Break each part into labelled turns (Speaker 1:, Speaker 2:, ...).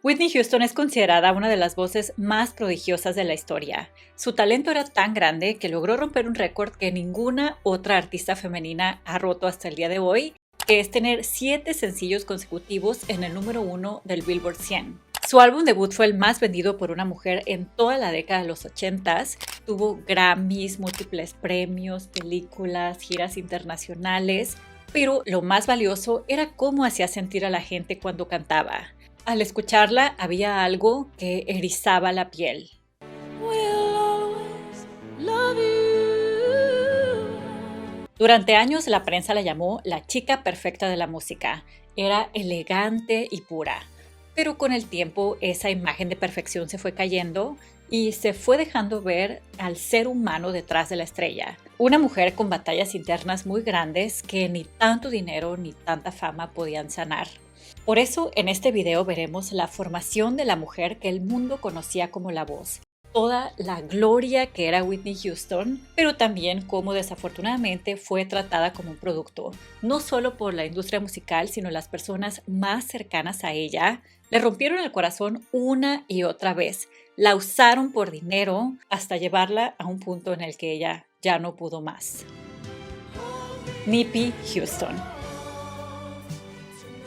Speaker 1: Whitney Houston es considerada una de las voces más prodigiosas de la historia. Su talento era tan grande que logró romper un récord que ninguna otra artista femenina ha roto hasta el día de hoy, que es tener 7 sencillos consecutivos en el número 1 del Billboard 100. Su álbum debut fue el más vendido por una mujer en toda la década de los 80s. Tuvo Grammys, múltiples premios, películas, giras internacionales, pero lo más valioso era cómo hacía sentir a la gente cuando cantaba. Al escucharla había algo que erizaba la piel. Durante años la prensa la llamó la chica perfecta de la música. Era elegante y pura. Pero con el tiempo esa imagen de perfección se fue cayendo y se fue dejando ver al ser humano detrás de la estrella. Una mujer con batallas internas muy grandes que ni tanto dinero ni tanta fama podían sanar. Por eso en este video veremos la formación de la mujer que el mundo conocía como la voz, toda la gloria que era Whitney Houston, pero también cómo desafortunadamente fue tratada como un producto, no solo por la industria musical, sino las personas más cercanas a ella. Le rompieron el corazón una y otra vez, la usaron por dinero hasta llevarla a un punto en el que ella ya no pudo más. Nippy Houston.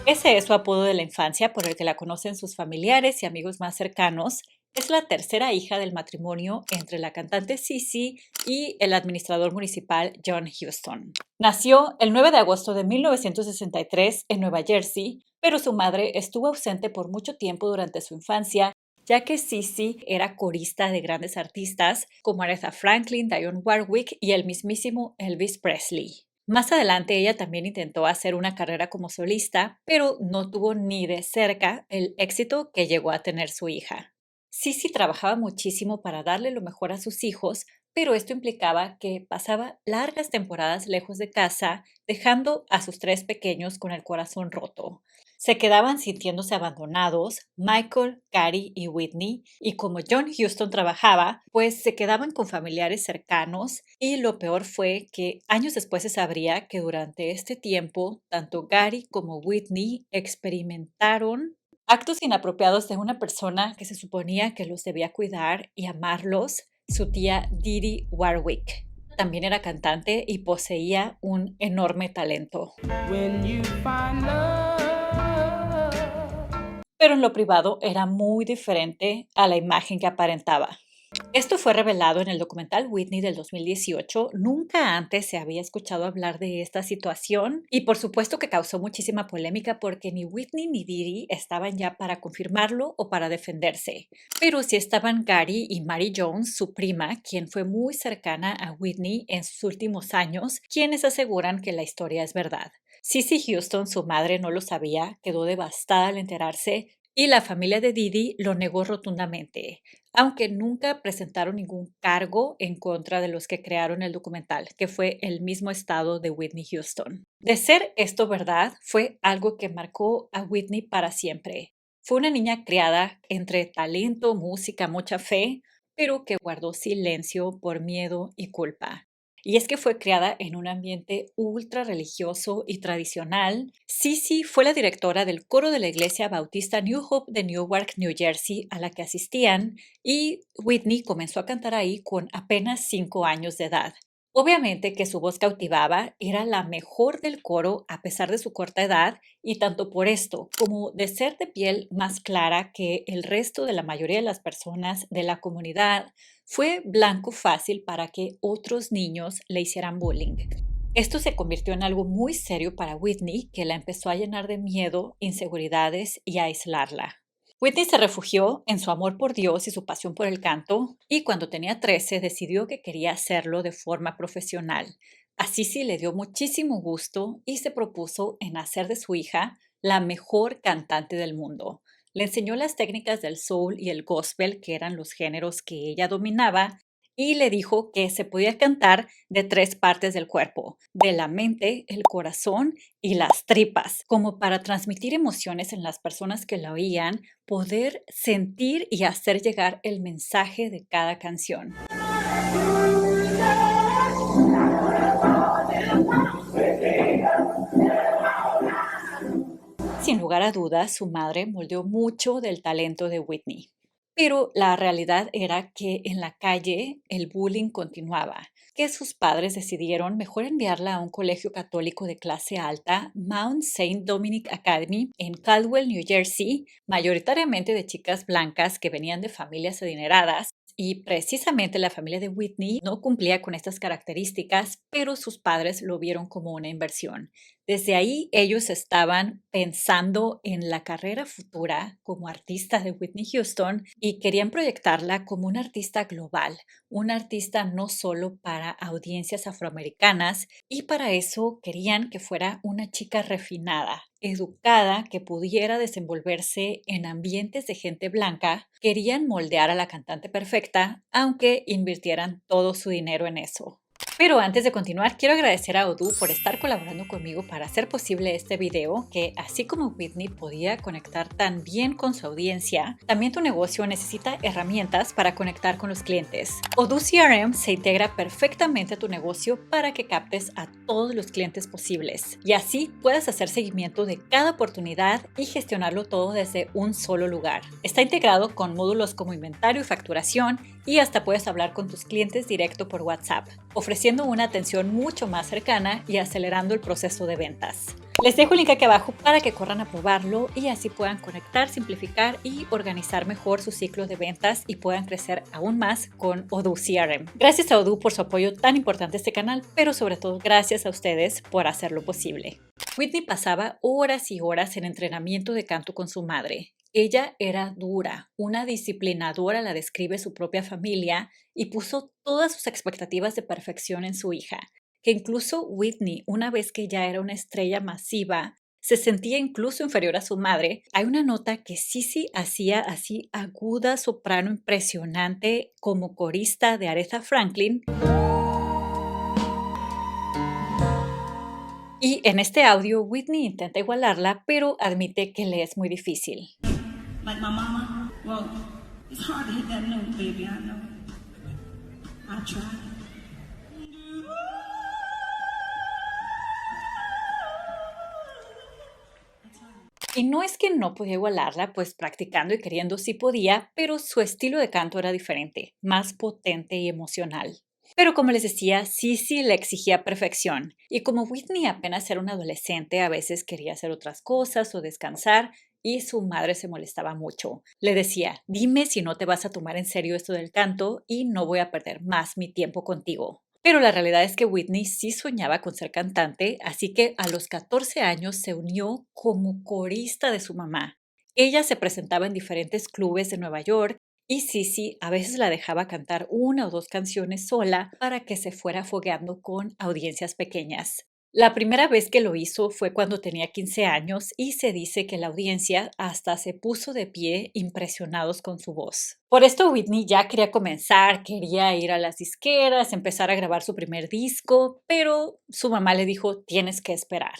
Speaker 1: Ese es su apodo de la infancia por el que la conocen sus familiares y amigos más cercanos. Es la tercera hija del matrimonio entre la cantante Cissy y el administrador municipal John Houston. Nació el 9 de agosto de 1963 en Nueva Jersey, pero su madre estuvo ausente por mucho tiempo durante su infancia, ya que Cissy era corista de grandes artistas como Aretha Franklin, Dionne Warwick y el mismísimo Elvis Presley. Más adelante ella también intentó hacer una carrera como solista, pero no tuvo ni de cerca el éxito que llegó a tener su hija. Cissy trabajaba muchísimo para darle lo mejor a sus hijos, pero esto implicaba que pasaba largas temporadas lejos de casa, dejando a sus 3 pequeños con el corazón roto. Se quedaban sintiéndose abandonados, Michael, Gary y Whitney, y como John Houston trabajaba, pues se quedaban con familiares cercanos, y lo peor fue que años después se sabría que durante este tiempo, tanto Gary como Whitney experimentaron actos inapropiados de una persona que se suponía que los debía cuidar y amarlos, su tía Didi Warwick. También era cantante y poseía un enorme talento. Pero en lo privado era muy diferente a la imagen que aparentaba. Esto fue revelado en el documental Whitney del 2018. Nunca antes se había escuchado hablar de esta situación y por supuesto que causó muchísima polémica porque ni Whitney ni Didi estaban ya para confirmarlo o para defenderse. Pero sí estaban Gary y Mary Jones, su prima, quien fue muy cercana a Whitney en sus últimos años, quienes aseguran que la historia es verdad. Cissy Houston, su madre, no lo sabía, quedó devastada al enterarse y la familia de Didi lo negó rotundamente, aunque nunca presentaron ningún cargo en contra de los que crearon el documental, que fue el mismo estado de Whitney Houston. De ser esto verdad, fue algo que marcó a Whitney para siempre. Fue una niña criada entre talento, música, mucha fe, pero que guardó silencio por miedo y culpa. Y es que fue criada en un ambiente ultra religioso y tradicional. Cissy fue la directora del coro de la iglesia bautista New Hope de Newark, New Jersey, a la que asistían, y Whitney comenzó a cantar ahí con apenas 5 años de edad. Obviamente que su voz cautivaba, era la mejor del coro a pesar de su corta edad, y tanto por esto como de ser de piel más clara que el resto de la mayoría de las personas de la comunidad, fue blanco fácil para que otros niños le hicieran bullying. Esto se convirtió en algo muy serio para Whitney, que la empezó a llenar de miedo, inseguridades y a aislarla. Whitney se refugió en su amor por Dios y su pasión por el canto, y cuando tenía 13 decidió que quería hacerlo de forma profesional. A Cissy le dio muchísimo gusto y se propuso en hacer de su hija la mejor cantante del mundo. Le enseñó las técnicas del soul y el gospel, que eran los géneros que ella dominaba, y le dijo que se podía cantar de 3 partes del cuerpo, de la mente, el corazón y las tripas, como para transmitir emociones en las personas que la oían, poder sentir y hacer llegar el mensaje de cada canción. Sin lugar a dudas, su madre moldeó mucho del talento de Whitney. Pero la realidad era que en la calle el bullying continuaba, que sus padres decidieron mejor enviarla a un colegio católico de clase alta, Mount Saint Dominic Academy, en Caldwell, New Jersey, mayoritariamente de chicas blancas que venían de familias adineradas. Y precisamente la familia de Whitney no cumplía con estas características, pero sus padres lo vieron como una inversión. Desde ahí ellos estaban pensando en la carrera futura como artista de Whitney Houston y querían proyectarla como una artista global, una artista no solo para audiencias afroamericanas, y para eso querían que fuera una chica refinada, educada, que pudiera desenvolverse en ambientes de gente blanca. Querían moldear a la cantante perfecta, aunque invirtieran todo su dinero en eso. Pero antes de continuar, quiero agradecer a Odoo por estar colaborando conmigo para hacer posible este video, que así como Whitney podía conectar tan bien con su audiencia, también tu negocio necesita herramientas para conectar con los clientes. Odoo CRM se integra perfectamente a tu negocio para que captes a todos los clientes posibles y así puedas hacer seguimiento de cada oportunidad y gestionarlo todo desde un solo lugar. Está integrado con módulos como inventario y facturación, y hasta puedes hablar con tus clientes directo por WhatsApp, ofreciendo una atención mucho más cercana y acelerando el proceso de ventas. Les dejo el link aquí abajo para que corran a probarlo y así puedan conectar, simplificar y organizar mejor su ciclo de ventas y puedan crecer aún más con Odoo CRM. Gracias a Odoo por su apoyo tan importante a este canal, pero sobre todo gracias a ustedes por hacerlo posible. Whitney pasaba horas y horas en entrenamiento de canto con su madre. Ella era dura, una disciplinadora, la describe su propia familia, y puso todas sus expectativas de perfección en su hija, que incluso Whitney, una vez que ya era una estrella masiva, se sentía incluso inferior a su madre. Hay una nota que Sissy hacía así aguda, soprano impresionante, como corista de Aretha Franklin. Y en este audio, Whitney intenta igualarla, pero admite que le es muy difícil.
Speaker 2: Like my mama, well, it's hard to hit that note, baby, I know. I tried.
Speaker 1: Y no es que no podía igualarla, pues practicando y queriendo sí podía, pero su estilo de canto era diferente, más potente y emocional. Pero como les decía, Sissy le exigía perfección, y como Whitney apenas era una adolescente, a veces quería hacer otras cosas o descansar, y su madre se molestaba mucho. Le decía: dime si no te vas a tomar en serio esto del canto y no voy a perder más mi tiempo contigo. Pero la realidad es que Whitney sí soñaba con ser cantante, así que a los 14 años se unió como corista de su mamá. Ella se presentaba en diferentes clubes de Nueva York y Sissy a veces la dejaba cantar una o dos canciones sola para que se fuera fogueando con audiencias pequeñas. La primera vez que lo hizo fue cuando tenía 15 años y se dice que la audiencia hasta se puso de pie impresionados con su voz. Por esto Whitney ya quería comenzar, quería ir a las disqueras, empezar a grabar su primer disco, pero su mamá le dijo: tienes que esperar.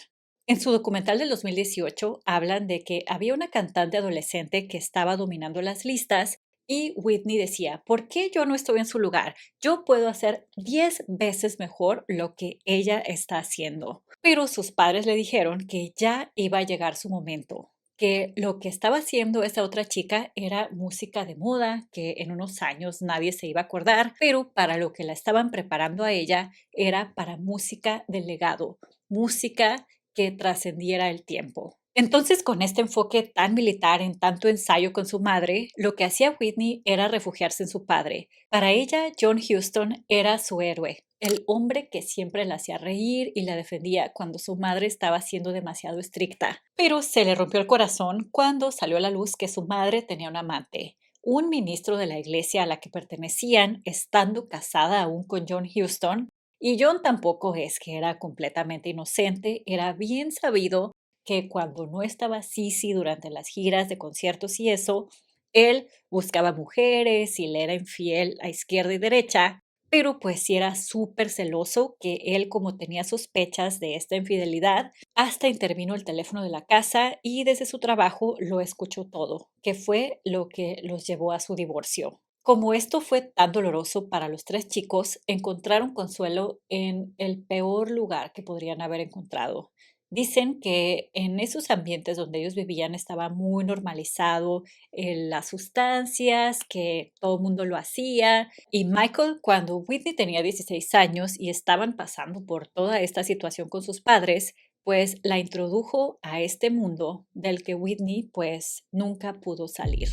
Speaker 1: En su documental del 2018 hablan de que había una cantante adolescente que estaba dominando las listas y Whitney decía: ¿por qué yo no estoy en su lugar? Yo puedo hacer 10 veces mejor lo que ella está haciendo. Pero sus padres le dijeron que ya iba a llegar su momento, que lo que estaba haciendo esa otra chica era música de moda, que en unos años nadie se iba a acordar, pero para lo que la estaban preparando a ella era para música de legado, música que trascendiera el tiempo. Entonces, con este enfoque tan militar en tanto ensayo con su madre, lo que hacía Whitney era refugiarse en su padre. Para ella, John Huston era su héroe, el hombre que siempre la hacía reír y la defendía cuando su madre estaba siendo demasiado estricta. Pero se le rompió el corazón cuando salió a la luz que su madre tenía un amante, un ministro de la iglesia a la que pertenecían, estando casada aún con John Huston. Y John tampoco es que era completamente inocente, era bien sabido que cuando no estaba Sissy durante las giras de conciertos y eso, él buscaba mujeres y le era infiel a izquierda y derecha, pero pues sí era súper celoso, que él, como tenía sospechas de esta infidelidad, hasta intervino el teléfono de la casa y desde su trabajo lo escuchó todo, que fue lo que los llevó a su divorcio. Como esto fue tan doloroso para los tres chicos, encontraron consuelo en el peor lugar que podrían haber encontrado, Dicen que en esos ambientes donde ellos vivían estaba muy normalizado las sustancias, que todo el mundo lo hacía. Y Michael, cuando Whitney tenía 16 años y estaban pasando por toda esta situación con sus padres, pues la introdujo a este mundo del que Whitney pues nunca pudo salir.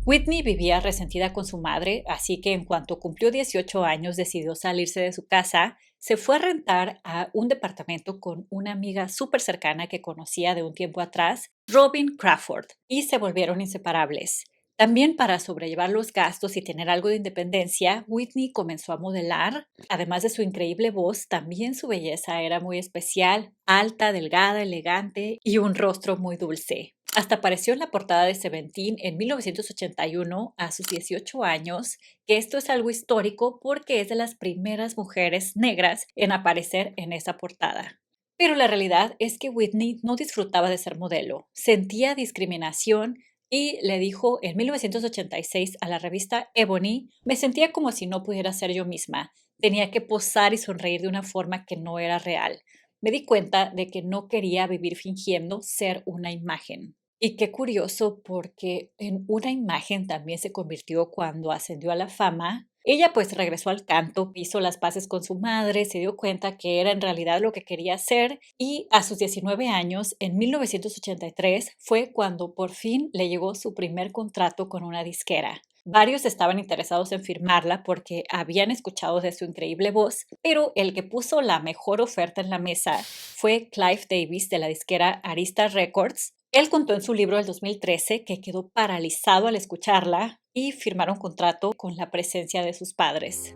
Speaker 1: Whitney vivía resentida con su madre, así que en cuanto cumplió 18 años decidió salirse de su casa, se fue a rentar a un departamento con una amiga súper cercana que conocía de un tiempo atrás, Robin Crawford, y se volvieron inseparables. También para sobrellevar los gastos y tener algo de independencia, Whitney comenzó a modelar. Además de su increíble voz, también su belleza era muy especial, alta, delgada, elegante y un rostro muy dulce. Hasta apareció en la portada de Seventeen en 1981 a sus 18 años, que esto es algo histórico porque es de las primeras mujeres negras en aparecer en esa portada. Pero la realidad es que Whitney no disfrutaba de ser modelo, sentía discriminación y le dijo en 1986 a la revista Ebony: me sentía como si no pudiera ser yo misma, tenía que posar y sonreír de una forma que no era real. Me di cuenta de que no quería vivir fingiendo ser una imagen. Y qué curioso porque en una imagen también se convirtió cuando ascendió a la fama. Ella pues regresó al canto, hizo las paces con su madre, se dio cuenta que era en realidad lo que quería hacer y a sus 19 años, en 1983, fue cuando por fin le llegó su primer contrato con una disquera. Varios estaban interesados en firmarla porque habían escuchado de su increíble voz, pero el que puso la mejor oferta en la mesa fue Clive Davis de la disquera Arista Records. Él contó en su libro del 2013 que quedó paralizado al escucharla y firmaron contrato con la presencia de sus padres.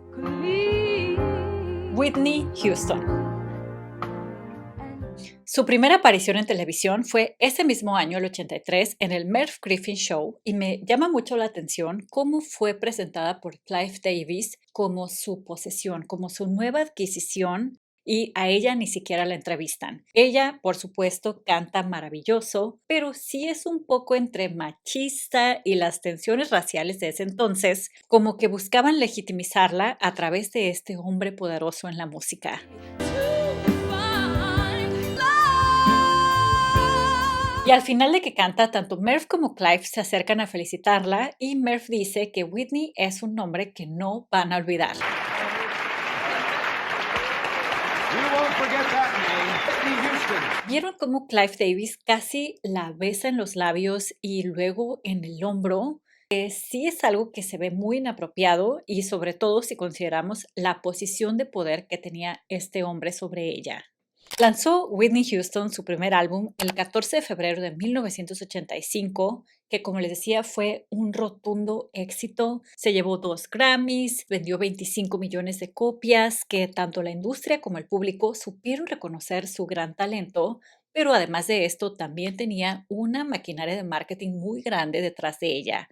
Speaker 1: Whitney Houston. Su primera aparición en televisión fue ese mismo año, el 83, en el Merv Griffin Show, y me llama mucho la atención cómo fue presentada por Clive Davis como su posesión, como su nueva adquisición, y a ella ni siquiera la entrevistan. Ella, por supuesto, canta maravilloso, pero sí es un poco entre machista y las tensiones raciales de ese entonces, como que buscaban legitimizarla a través de este hombre poderoso en la música. Y al final de que canta, tanto Merv como Clive se acercan a felicitarla y Merv dice que Whitney es un nombre que no van a olvidar. ¿Vieron cómo Clive Davis casi la besa en los labios y luego en el hombro? Sí es algo que se ve muy inapropiado y sobre todo si consideramos la posición de poder que tenía este hombre sobre ella. Lanzó Whitney Houston su primer álbum el 14 de febrero de 1985, que como les decía fue un rotundo éxito. Se llevó 2 Grammys, vendió 25 millones de copias, que tanto la industria como el público supieron reconocer su gran talento, pero además de esto también tenía una maquinaria de marketing muy grande detrás de ella.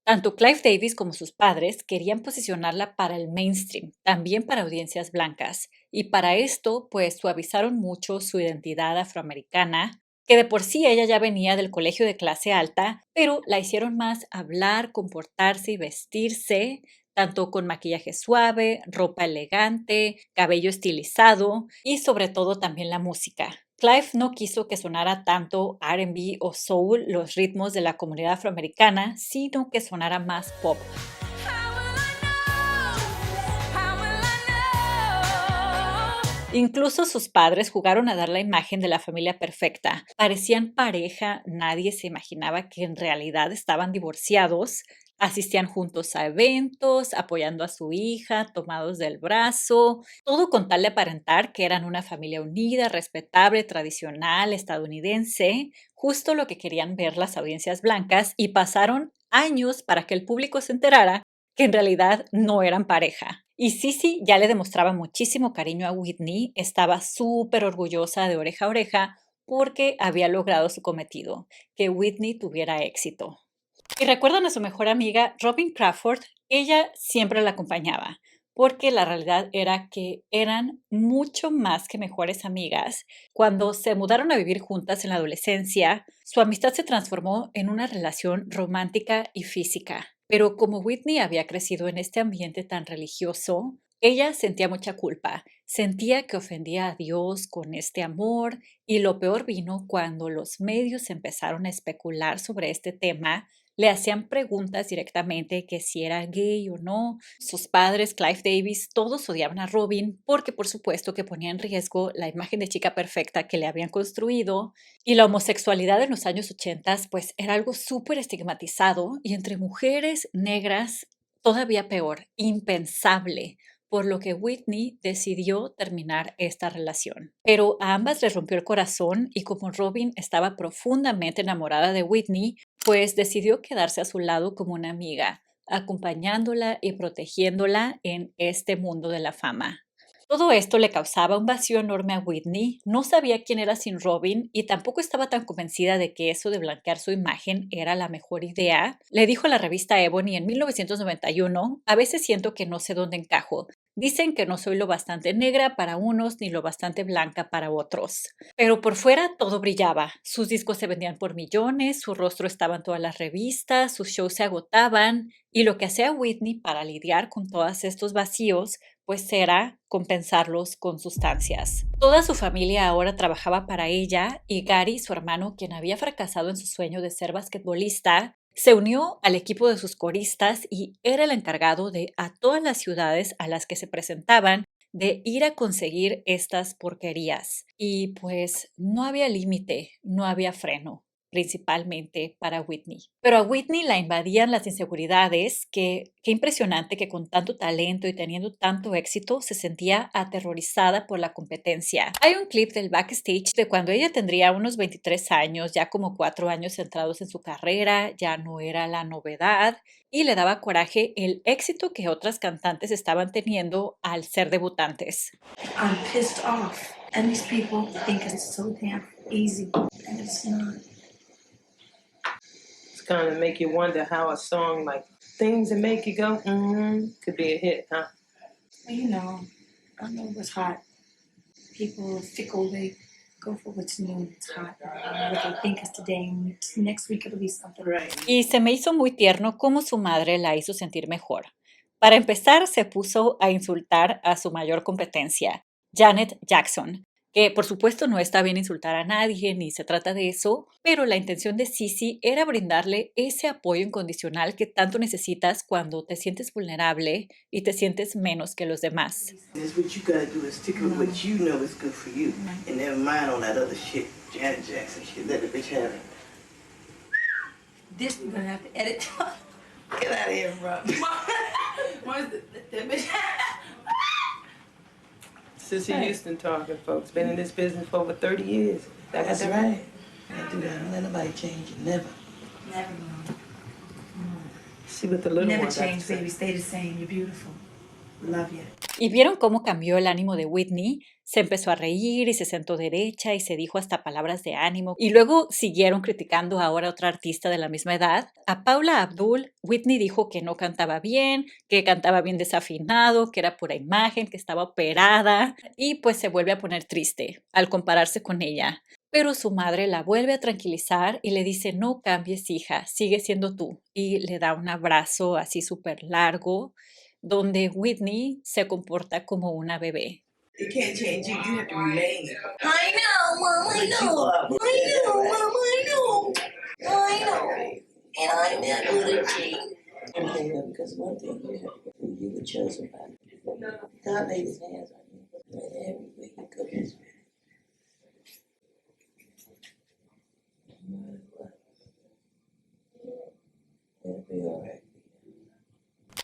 Speaker 1: Tanto Clive Davis como sus padres querían posicionarla para el mainstream, también para audiencias blancas, y para esto, pues suavizaron mucho su identidad afroamericana, que de por sí ella ya venía del colegio de clase alta, pero la hicieron más hablar, comportarse y vestirse, tanto con maquillaje suave, ropa elegante, cabello estilizado y sobre todo también la música. Clive no quiso que sonara tanto R&B o soul, los ritmos de la comunidad afroamericana, sino que sonara más pop. Incluso sus padres jugaron a dar la imagen de la familia perfecta. Parecían pareja, nadie se imaginaba que en realidad estaban divorciados. Asistían juntos a eventos, apoyando a su hija, tomados del brazo, todo con tal de aparentar que eran una familia unida, respetable, tradicional, estadounidense, justo lo que querían ver las audiencias blancas, y pasaron años para que el público se enterara que en realidad no eran pareja. Y Sissy ya le demostraba muchísimo cariño a Whitney, estaba súper orgullosa de oreja a oreja porque había logrado su cometido, que Whitney tuviera éxito. Y recuerdan a su mejor amiga Robin Crawford, ella siempre la acompañaba, porque la realidad era que eran mucho más que mejores amigas. Cuando se mudaron a vivir juntas en la adolescencia, su amistad se transformó en una relación romántica y física. Pero como Whitney había crecido en este ambiente tan religioso, Ella sentía mucha culpa, sentía que ofendía a Dios con este amor y lo peor vino cuando los medios empezaron a especular sobre este tema, le hacían preguntas directamente que si era gay o no. Sus padres, Clive Davis, todos odiaban a Robin porque por supuesto que ponía en riesgo la imagen de chica perfecta que le habían construido y la homosexualidad en los años 80 pues era algo súper estigmatizado y entre mujeres negras todavía peor, impensable, por lo que Whitney decidió terminar esta relación. Pero a ambas les rompió el corazón y como Robin estaba profundamente enamorada de Whitney, pues decidió quedarse a su lado como una amiga, acompañándola y protegiéndola en este mundo de la fama. Todo esto le causaba un vacío enorme a Whitney, no sabía quién era sin Robin y tampoco estaba tan convencida de que eso de blanquear su imagen era la mejor idea. Le dijo a la revista Ebony en 1991, a veces siento que no sé dónde encajo. Dicen que no soy lo bastante negra para unos ni lo bastante blanca para otros. Pero por fuera todo brillaba. Sus discos se vendían por millones, su rostro estaba en todas las revistas, sus shows se agotaban y lo que hacía Whitney para lidiar con todos estos vacíos pues era compensarlos con sustancias. Toda su familia ahora trabajaba para ella y Gary, su hermano, quien había fracasado en su sueño de ser basquetbolista, se unió al equipo de sus coristas y era el encargado de a todas las ciudades a las que se presentaban de ir a conseguir estas porquerías. Y pues no había límite, no había freno, principalmente para Whitney. Pero a Whitney la invadían las inseguridades, que qué impresionante que con tanto talento y teniendo tanto éxito se sentía aterrorizada por la competencia. Hay un clip del backstage de cuando ella tendría unos 23 años, ya como 4 años centrados en su carrera, ya no era la novedad y le daba coraje el éxito que otras cantantes estaban teniendo al ser debutantes.
Speaker 2: I'm pissed off. And these people think it's so damn easy. And it's not.
Speaker 3: It's kind of make you wonder how a song like Things That Make You Go, could be a hit, huh?
Speaker 2: Well, you know, I know what's hot. People are fickle, they go for what's new, what's hot. What they think is today, and next week it'll be something.
Speaker 3: Right.
Speaker 1: Y se me hizo muy tierno cómo su madre la hizo sentir mejor. Para empezar, se puso a insultar a su mayor competencia, Janet Jackson, que por supuesto no está bien insultar a nadie ni se trata de eso, pero la intención de Sisi era brindarle ese apoyo incondicional que tanto necesitas cuando te sientes vulnerable y te sientes menos que los demás.
Speaker 4: That's what you gotta do is stick with what you know is good for you. And never mind all that other shit, Janet Jackson shit. Let the bitch have it.
Speaker 2: This we're gonna have to edit.
Speaker 4: Get out of here, bro.
Speaker 2: Where's the bitch?
Speaker 3: Sissy Houston talking, folks. Been in this business for over 30 years.
Speaker 4: That's right. Can't do that. Don't let nobody change you. Never.
Speaker 2: Never know.
Speaker 3: See what the little
Speaker 2: Never
Speaker 3: one got to
Speaker 2: change,
Speaker 3: say.
Speaker 2: baby. Stay the same. You're beautiful. Love you.
Speaker 1: ¿Y vieron cómo cambió el ánimo de Whitney? Se empezó a reír y se sentó derecha y se dijo hasta palabras de ánimo. Y luego siguieron criticando ahora a otra artista de la misma edad. A Paula Abdul, Whitney dijo que no cantaba bien, que cantaba bien desafinado, que era pura imagen, que estaba operada. Y pues se vuelve a poner triste al compararse con ella. Pero su madre la vuelve a tranquilizar y le dice, no cambies, hija, sigue siendo tú. Y le da un abrazo así súper largo, donde Whitney se comporta como una bebé.
Speaker 4: It can't change you. You have to remain.
Speaker 2: I know, Mom. I
Speaker 4: But you
Speaker 2: know.
Speaker 4: are.
Speaker 2: I know, Mom. I know. I know. And I'm never gonna change.
Speaker 4: Okay, well, because one thing you were chosen by God laid his hands on you. And everywhere you go, he's with you. No matter what. It'll be all right.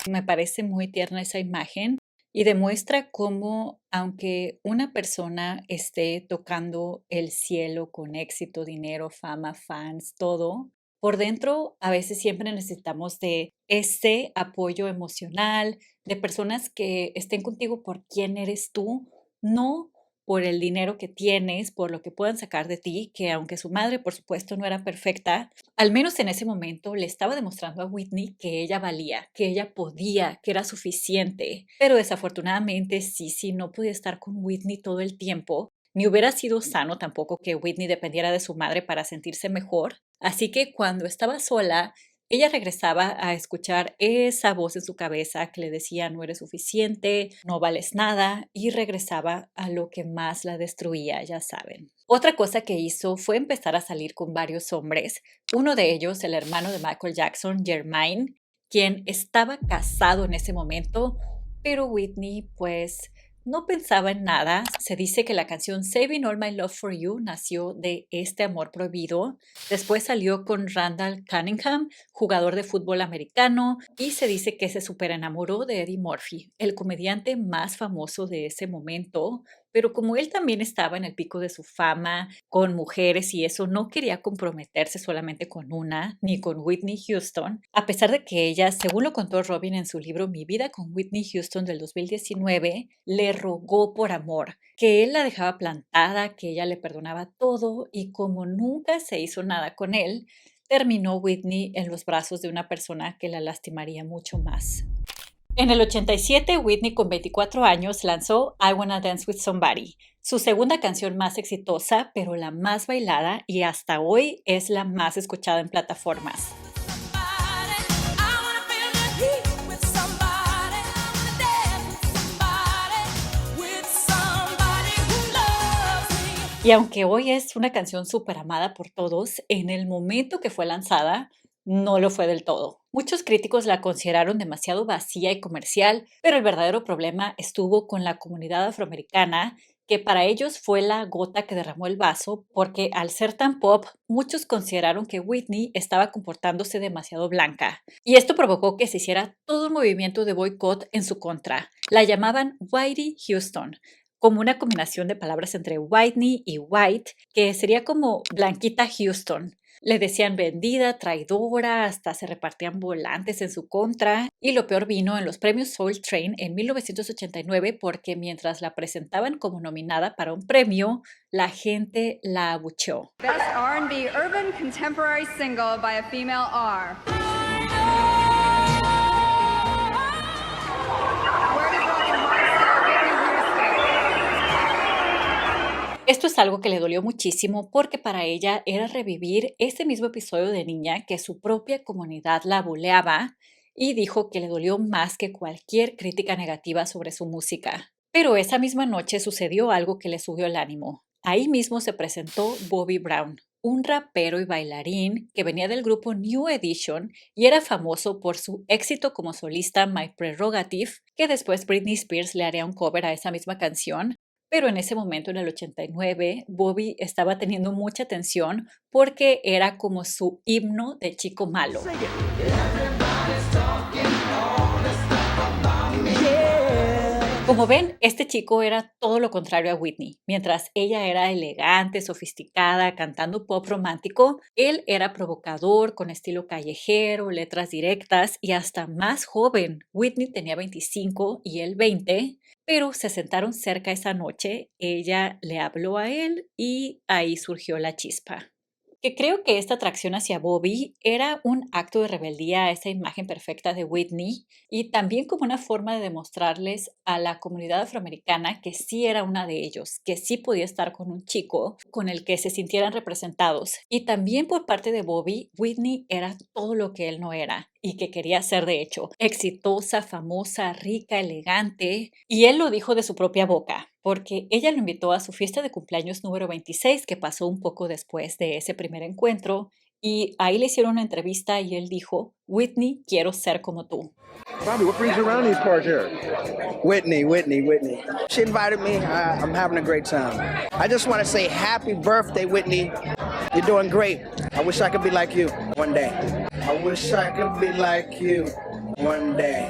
Speaker 1: Me parece muy tierna esa imagen y demuestra cómo, aunque una persona esté tocando el cielo con éxito, dinero, fama, fans, todo, por dentro a veces siempre necesitamos de ese apoyo emocional, de personas que estén contigo por quién eres tú, no por el dinero que tienes, por lo que puedan sacar de ti, que aunque su madre, por supuesto, no era perfecta, al menos en ese momento le estaba demostrando a Whitney que ella valía, que ella podía, que era suficiente. Pero desafortunadamente Sisi no podía estar con Whitney todo el tiempo, ni hubiera sido sano tampoco que Whitney dependiera de su madre para sentirse mejor. Así que cuando estaba sola ella regresaba a escuchar esa voz en su cabeza que le decía no eres suficiente, no vales nada, y regresaba a lo que más la destruía, ya saben. Otra cosa que hizo fue empezar a salir con varios hombres, uno de ellos el hermano de Michael Jackson, Jermaine, quien estaba casado en ese momento, pero Whitney pues no pensaba en nada. Se dice que la canción Saving All My Love for You nació de este amor prohibido. Después salió con Randall Cunningham, jugador de fútbol americano, y se dice que se superenamoró de Eddie Murphy, el comediante más famoso de ese momento. Pero como él también estaba en el pico de su fama, con mujeres y eso, no quería comprometerse solamente con una, ni con Whitney Houston, a pesar de que ella, según lo contó Robin en su libro Mi vida con Whitney Houston del 2019, le rogó por amor, que él la dejaba plantada, que ella le perdonaba todo, y como nunca se hizo nada con él, terminó Whitney en los brazos de una persona que la lastimaría mucho más. En el 87, Whitney, con 24 años, lanzó I Wanna Dance with Somebody, su segunda canción más exitosa, pero la más bailada y hasta hoy es la más escuchada en plataformas. Y aunque hoy es una canción súper amada por todos, en el momento que fue lanzada, no lo fue del todo. Muchos críticos la consideraron demasiado vacía y comercial, pero el verdadero problema estuvo con la comunidad afroamericana, que para ellos fue la gota que derramó el vaso, porque al ser tan pop, muchos consideraron que Whitney estaba comportándose demasiado blanca. Y esto provocó que se hiciera todo un movimiento de boicot en su contra. La llamaban Whitey Houston, como una combinación de palabras entre Whitney y White, que sería como Blanquita Houston. Le decían vendida, traidora, hasta se repartían volantes en su contra. Y lo peor vino en los premios Soul Train en 1989 porque mientras la presentaban como nominada para un premio, la gente la abucheó.
Speaker 5: Best R&B Urban Contemporary Single by a Female R.
Speaker 1: Esto es algo que le dolió muchísimo porque para ella era revivir ese mismo episodio de niña que su propia comunidad la buleaba y dijo que le dolió más que cualquier crítica negativa sobre su música. Pero esa misma noche sucedió algo que le subió el ánimo. Ahí mismo se presentó Bobby Brown, un rapero y bailarín que venía del grupo New Edition y era famoso por su éxito como solista My Prerogative, que después Britney Spears le haría un cover a esa misma canción. Pero en ese momento, en el 89, Bobby estaba teniendo mucha atención porque era como su himno de chico malo. Como ven, este chico era todo lo contrario a Whitney. Mientras ella era elegante, sofisticada, cantando pop romántico, él era provocador, con estilo callejero, letras directas y hasta más joven. Whitney tenía 25 y él 20, pero se sentaron cerca esa noche. Ella le habló a él y ahí surgió la chispa. Que creo que esta atracción hacia Bobby era un acto de rebeldía a esa imagen perfecta de Whitney y también como una forma de demostrarles a la comunidad afroamericana que sí era una de ellos, que sí podía estar con un chico con el que se sintieran representados. Y también por parte de Bobby, Whitney era todo lo que él no era y que quería ser de hecho, exitosa, famosa, rica, elegante. Y él lo dijo de su propia boca, porque ella lo invitó a su fiesta de cumpleaños número 26, que pasó un poco después de ese primer encuentro, y ahí le hicieron una entrevista y él dijo, Whitney, quiero ser como tú.
Speaker 6: Bobby, what brings you around these parts here?
Speaker 7: Whitney. She invited me. I'm having a great time. I just want to say happy birthday, Whitney. You're doing great. I wish I could be like you one day. I wish I could be like you one day.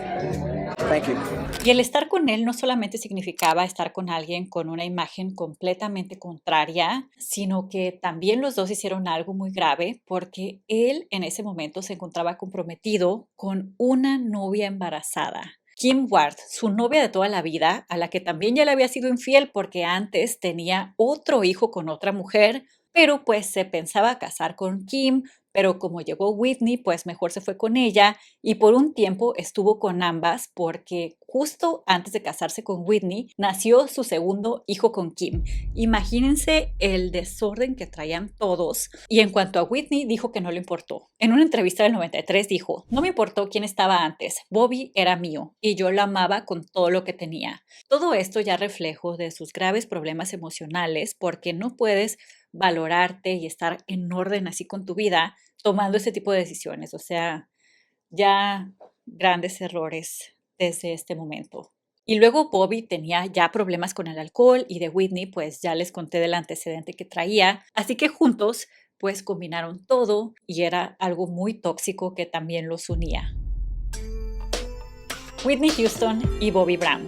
Speaker 7: Thank you.
Speaker 1: Y el estar con él no solamente significaba estar con alguien con una imagen completamente contraria, sino que también los dos hicieron algo muy grave porque él en ese momento se encontraba comprometido con una novia embarazada. Kim Ward, su novia de toda la vida, a la que también ya le había sido infiel porque antes tenía otro hijo con otra mujer, pero pues se pensaba casar con Kim pero como llegó Whitney, pues mejor se fue con ella y por un tiempo estuvo con ambas porque justo antes de casarse con Whitney nació su segundo hijo con Kim. Imagínense el desorden que traían todos. Y en cuanto a Whitney, dijo que no le importó. En una entrevista del 93 dijo: "No me importó quién estaba antes, Bobby era mío y yo lo amaba con todo lo que tenía". Todo esto ya reflejo de sus graves problemas emocionales porque no puedes valorarte y estar en orden así con tu vida tomando ese tipo de decisiones. O sea, ya grandes errores desde este momento. Y luego Bobby tenía ya problemas con el alcohol y de Whitney pues ya les conté del antecedente que traía, así que juntos pues combinaron todo y era algo muy tóxico que también los unía. Whitney Houston y Bobby Brown.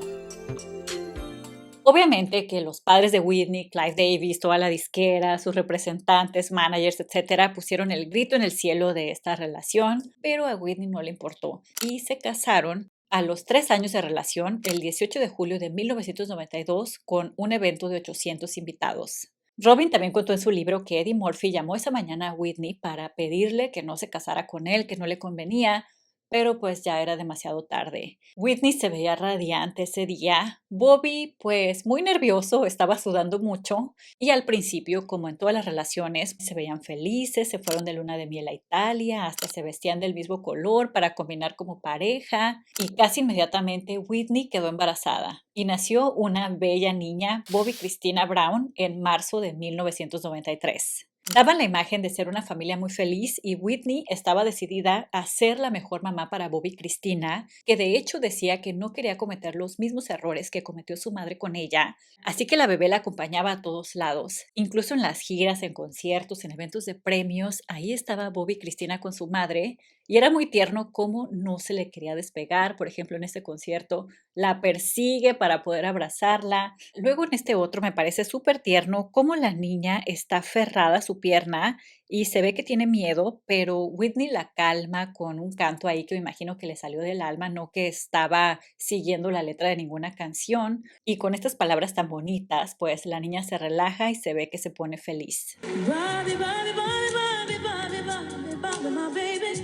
Speaker 1: Obviamente que los padres de Whitney, Clive Davis, toda la disquera, sus representantes, managers, etcétera, pusieron el grito en el cielo de esta relación, pero a Whitney no le importó y se casaron a los 3 años de relación, el 18 de julio de 1992, con un evento de 800 invitados. Robin también contó en su libro que Eddie Murphy llamó esa mañana a Whitney para pedirle que no se casara con él, que no le convenía, pero pues ya era demasiado tarde. Whitney se veía radiante ese día. Bobby, pues muy nervioso, estaba sudando mucho y al principio, como en todas las relaciones, se veían felices, se fueron de luna de miel a Italia, hasta se vestían del mismo color para combinar como pareja y casi inmediatamente Whitney quedó embarazada y nació una bella niña, Bobby Christina Brown, en marzo de 1993. Daban la imagen de ser una familia muy feliz y Whitney estaba decidida a ser la mejor mamá para Bobby Christina, que de hecho decía que no quería cometer los mismos errores que cometió su madre con ella, así que la bebé la acompañaba a todos lados, incluso en las giras, en conciertos, en eventos de premios, ahí estaba Bobby Christina con su madre y era muy tierno cómo no se le quería despegar. Por ejemplo, en este concierto la persigue para poder abrazarla. Luego en este otro me parece súper tierno cómo la niña está aferrada a su pierna y se ve que tiene miedo, pero Whitney la calma con un canto ahí que me imagino que le salió del alma, no que estaba siguiendo la letra de ninguna canción. Y con estas palabras tan bonitas, pues la niña se relaja y se ve que se pone feliz.
Speaker 4: Bobby, Bobby, Bobby, Bobby, Bobby, Bobby, Bobby, my baby,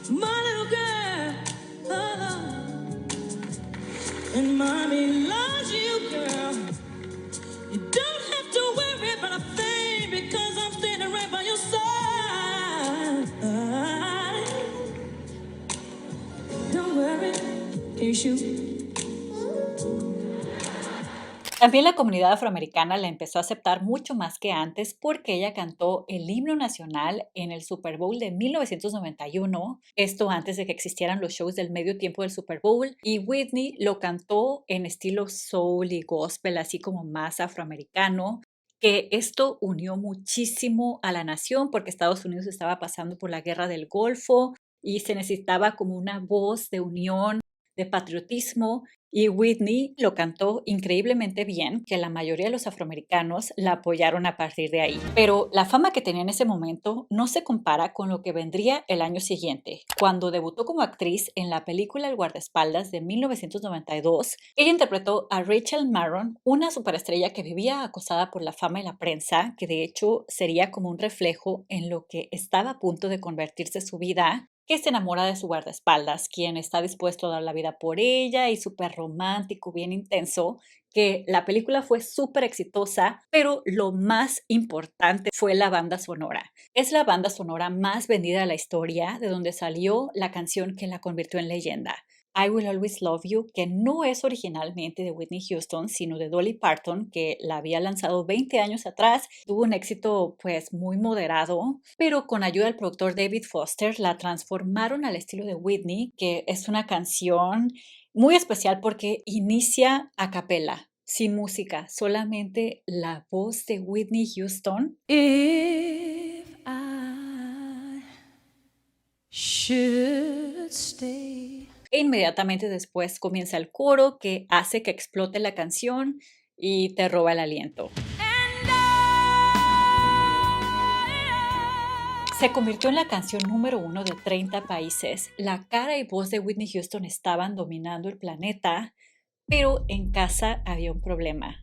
Speaker 4: my little girl. Oh, and mommy loves you, girl. You don't have to worry about a thing because I'm standing right by your side. Don't worry, issue.
Speaker 1: También la comunidad afroamericana la empezó a aceptar mucho más que antes porque ella cantó el himno nacional en el Super Bowl de 1991, esto antes de que existieran los shows del medio tiempo del Super Bowl, y Whitney lo cantó en estilo soul y gospel, así como más afroamericano, que esto unió muchísimo a la nación porque Estados Unidos estaba pasando por la guerra del Golfo y se necesitaba como una voz de unión, de patriotismo, y Whitney lo cantó increíblemente bien, que la mayoría de los afroamericanos la apoyaron a partir de ahí. Pero la fama que tenía en ese momento no se compara con lo que vendría el año siguiente. Cuando debutó como actriz en la película El guardaespaldas de 1992, ella interpretó a Rachel Marron, una superestrella que vivía acosada por la fama y la prensa, que de hecho sería como un reflejo en lo que estaba a punto de convertirse su vida, que se enamora de su guardaespaldas, quien está dispuesto a dar la vida por ella y súper romántico, bien intenso, que la película fue súper exitosa, pero lo más importante fue la banda sonora. Es la banda sonora más vendida de la historia, de donde salió la canción que la convirtió en leyenda. I Will Always Love You, que no es originalmente de Whitney Houston, sino de Dolly Parton, que la había lanzado 20 años atrás. Tuvo un éxito pues muy moderado, pero con ayuda del productor David Foster la transformaron al estilo de Whitney, que es una canción muy especial porque inicia a capela, sin música, solamente la voz de Whitney Houston.
Speaker 4: If I should stay.
Speaker 1: E inmediatamente después comienza el coro que hace que explote la canción y te roba el aliento. Se convirtió en la canción número 1 de 30 países. La cara y voz de Whitney Houston estaban dominando el planeta, pero en casa había un problema.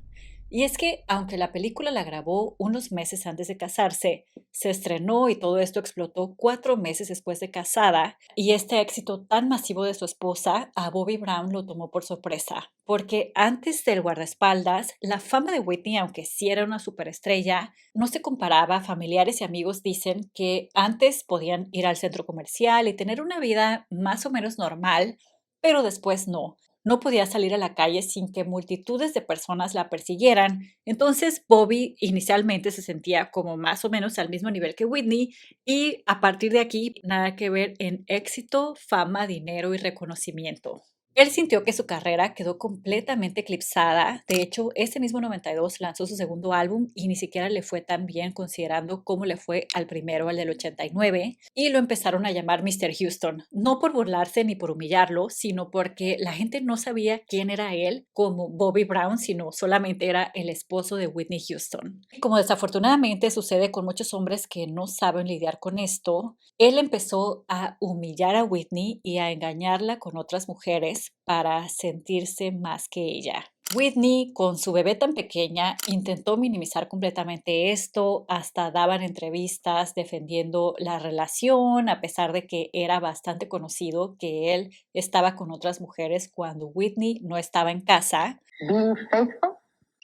Speaker 1: Y es que, aunque la película la grabó unos meses antes de casarse, se estrenó y todo esto explotó 4 meses después de casada, y este éxito tan masivo de su esposa a Bobby Brown lo tomó por sorpresa, porque antes del guardaespaldas, la fama de Whitney, aunque sí era una superestrella, no se comparaba. Familiares y amigos dicen que antes podían ir al centro comercial y tener una vida más o menos normal, pero después no. No podía salir a la calle sin que multitudes de personas la persiguieran. Entonces Bobby inicialmente se sentía como más o menos al mismo nivel que Whitney y a partir de aquí nada que ver en éxito, fama, dinero y reconocimiento. Él sintió que su carrera quedó completamente eclipsada. De hecho, ese mismo 92 lanzó su segundo álbum y ni siquiera le fue tan bien considerando cómo le fue al primero, al del 89, y lo empezaron a llamar Mr. Houston, no por burlarse ni por humillarlo, sino porque la gente no sabía quién era él como Bobby Brown, sino solamente era el esposo de Whitney Houston. Como desafortunadamente sucede con muchos hombres que no saben lidiar con esto, él empezó a humillar a Whitney y a engañarla con otras mujeres para sentirse más que ella. Whitney, con su bebé tan pequeña, intentó minimizar completamente esto, hasta daban entrevistas defendiendo la relación, a pesar de que era bastante conocido que él estaba con otras mujeres cuando Whitney no estaba en casa.
Speaker 8: Being faithful?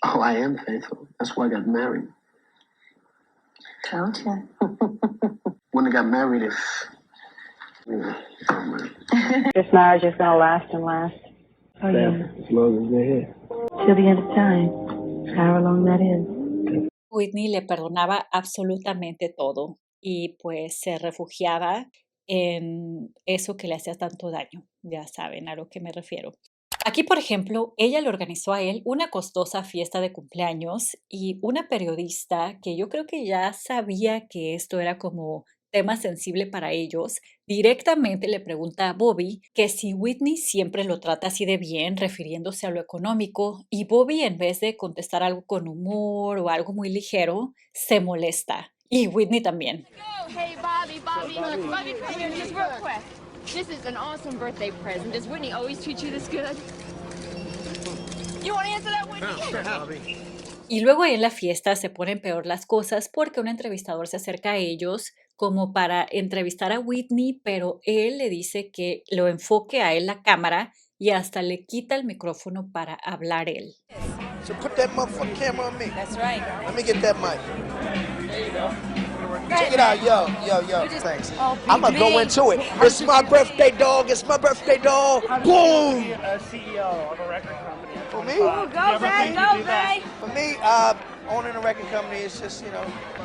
Speaker 8: Oh, I am faithful. That's why I got married.
Speaker 2: Told you.
Speaker 8: When I got married,
Speaker 9: This marriage is going to last and last.
Speaker 2: Oh, yeah.
Speaker 6: As long as they're here.
Speaker 2: Till the end of time. However long that is.
Speaker 1: Whitney le perdonaba absolutamente todo y pues se refugiaba en eso que le hacía tanto daño. Ya saben a lo que me refiero. Aquí, por ejemplo, ella le organizó a él una costosa fiesta de cumpleaños y una periodista que yo creo que ya sabía que esto era como tema sensible para ellos, directamente le pregunta a Bobby que si Whitney siempre lo trata así de bien, refiriéndose a lo económico, y Bobby, en vez de contestar algo con humor o algo muy ligero, se molesta. Y Whitney también.
Speaker 10: Hey, Bobby, come here just real quick. This is an awesome birthday present. Does Whitney always treat you this good? You want to answer that, Whitney?
Speaker 1: Y luego en la fiesta se ponen peor las cosas porque un entrevistador se acerca a ellos como para entrevistar a Whitney, pero él le dice que lo enfoque a él la cámara y hasta le quita el micrófono para hablar él.
Speaker 7: So put that motherfucking camera on me.
Speaker 10: That's right.
Speaker 7: Let me get that mic.
Speaker 10: There you go.
Speaker 7: Check it out, yo. Thanks. I'm gonna go into it. It's my birthday, dog. It's my birthday, dog. Boom.
Speaker 6: CEO of a record company.
Speaker 7: For me?
Speaker 10: Go, Bay.
Speaker 7: For me, owning a record company is just,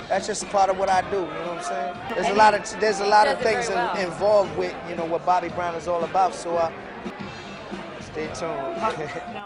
Speaker 7: that's just a part of what I do. You know what I'm saying? There's a lot of things involved with, what Bobby Brown is all about. So stay tuned.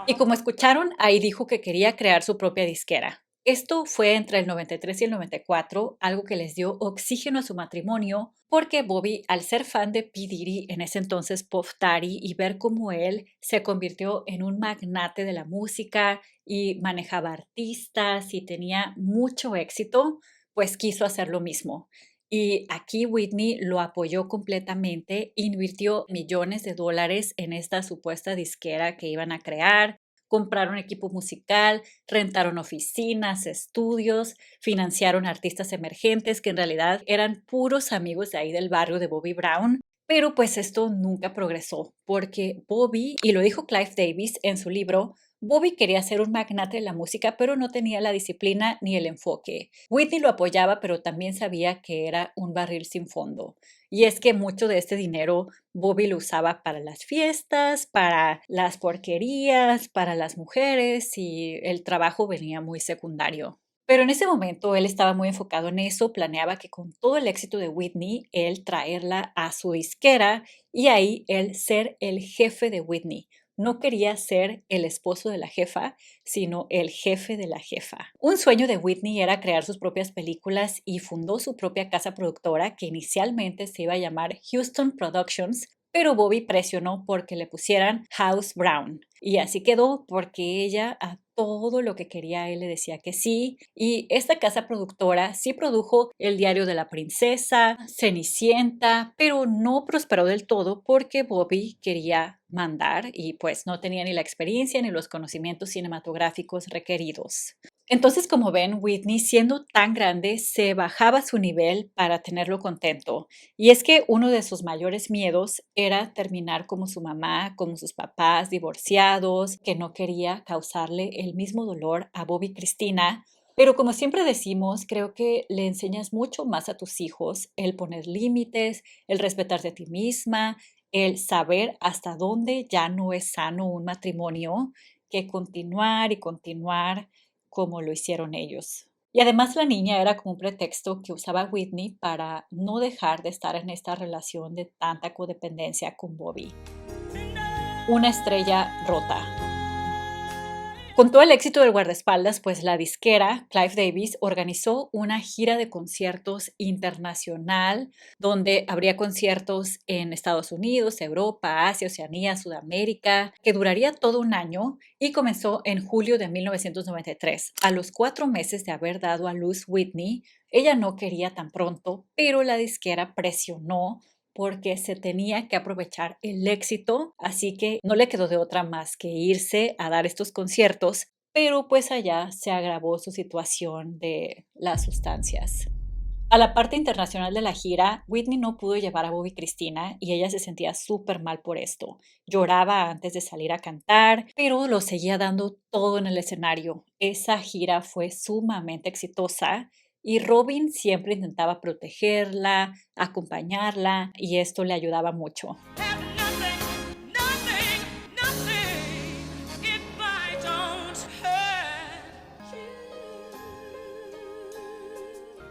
Speaker 1: Y como escucharon, ahí dijo que quería crear su propia disquera. Esto fue entre el 93 y el 94, algo que les dio oxígeno a su matrimonio, porque Bobby, al ser fan de P. Diddy, en ese entonces Puff Daddy, y ver cómo él se convirtió en un magnate de la música y manejaba artistas y tenía mucho éxito, pues quiso hacer lo mismo. Y aquí Whitney lo apoyó completamente, invirtió millones de dólares en esta supuesta disquera que iban a crear. Compraron equipo musical, rentaron oficinas, estudios, financiaron artistas emergentes que en realidad eran puros amigos de ahí del barrio de Bobby Brown. Pero pues esto nunca progresó, porque Bobby, y lo dijo Clive Davis en su libro, Bobby quería ser un magnate de la música, pero no tenía la disciplina ni el enfoque. Whitney lo apoyaba, pero también sabía que era un barril sin fondo. Y es que mucho de este dinero Bobby lo usaba para las fiestas, para las porquerías, para las mujeres, y el trabajo venía muy secundario. Pero en ese momento él estaba muy enfocado en eso, planeaba que con todo el éxito de Whitney, él traerla a su disquera y ahí él ser el jefe de Whitney. No quería ser el esposo de la jefa, sino el jefe de la jefa. Un sueño de Whitney era crear sus propias películas y fundó su propia casa productora que inicialmente se iba a llamar Houston Productions, pero Bobby presionó porque le pusieran House Brown. Y así quedó porque ella a todo lo que quería él le decía que sí. Y esta casa productora sí produjo El diario de la princesa, Cenicienta, pero no prosperó del todo porque Bobby quería mandar y pues no tenía ni la experiencia ni los conocimientos cinematográficos requeridos. Entonces, como ven, Whitney, siendo tan grande, se bajaba su nivel para tenerlo contento. Y es que uno de sus mayores miedos era terminar como su mamá, como sus papás, divorciados, que no quería causarle el mismo dolor a Bobby y Cristina. Pero como siempre decimos, creo que le enseñas mucho más a tus hijos el poner límites, el respetarte a ti misma, el saber hasta dónde ya no es sano un matrimonio, que continuar y continuar como lo hicieron ellos. Y además la niña era como un pretexto que usaba Whitney para no dejar de estar en esta relación de tanta codependencia con Bobby. Una estrella rota. Con todo el éxito del guardaespaldas, pues la disquera Clive Davis organizó una gira de conciertos internacional donde habría conciertos en Estados Unidos, Europa, Asia, Oceanía, Sudamérica, que duraría todo un año y comenzó en julio de 1993. A los 4 meses de haber dado a luz Whitney, ella no quería tan pronto, pero la disquera presionó porque se tenía que aprovechar el éxito, así que no le quedó de otra más que irse a dar estos conciertos, pero pues allá se agravó su situación de las sustancias. A la parte internacional de la gira, Whitney no pudo llevar a Bobby y Cristina y ella se sentía súper mal por esto. Lloraba antes de salir a cantar, pero lo seguía dando todo en el escenario. Esa gira fue sumamente exitosa. Y Robin siempre intentaba protegerla, acompañarla, y esto le ayudaba mucho.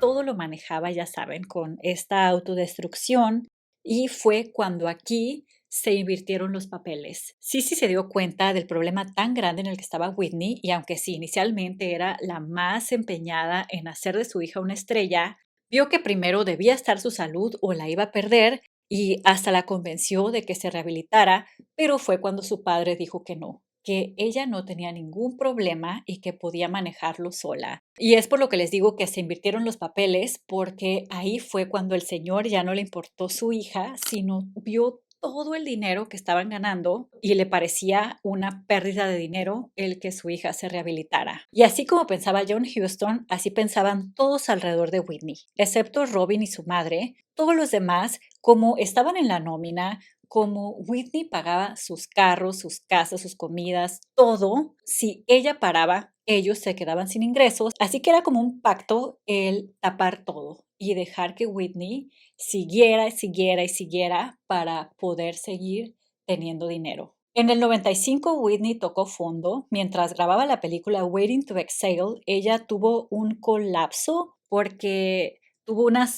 Speaker 1: Todo lo manejaba, ya saben, con esta autodestrucción, y fue cuando aquí se invirtieron los papeles. Sissy se dio cuenta del problema tan grande en el que estaba Whitney y aunque sí, inicialmente era la más empeñada en hacer de su hija una estrella, vio que primero debía estar su salud o la iba a perder y hasta la convenció de que se rehabilitara, pero fue cuando su padre dijo que no, que ella no tenía ningún problema y que podía manejarlo sola. Y es por lo que les digo que se invirtieron los papeles, porque ahí fue cuando el señor ya no le importó su hija, sino vio todo el dinero que estaban ganando y le parecía una pérdida de dinero el que su hija se rehabilitara. Y así como pensaba John Huston, así pensaban todos alrededor de Whitney, excepto Robin y su madre. Todos los demás, como estaban en la nómina, como Whitney pagaba sus carros, sus casas, sus comidas, todo, si ella paraba, ellos se quedaban sin ingresos. Así que era como un pacto el tapar todo y dejar que Whitney siguiera y siguiera y siguiera para poder seguir teniendo dinero. En el 95 Whitney tocó fondo. Mientras grababa la película Waiting to Exhale, ella tuvo un colapso porque tuvo una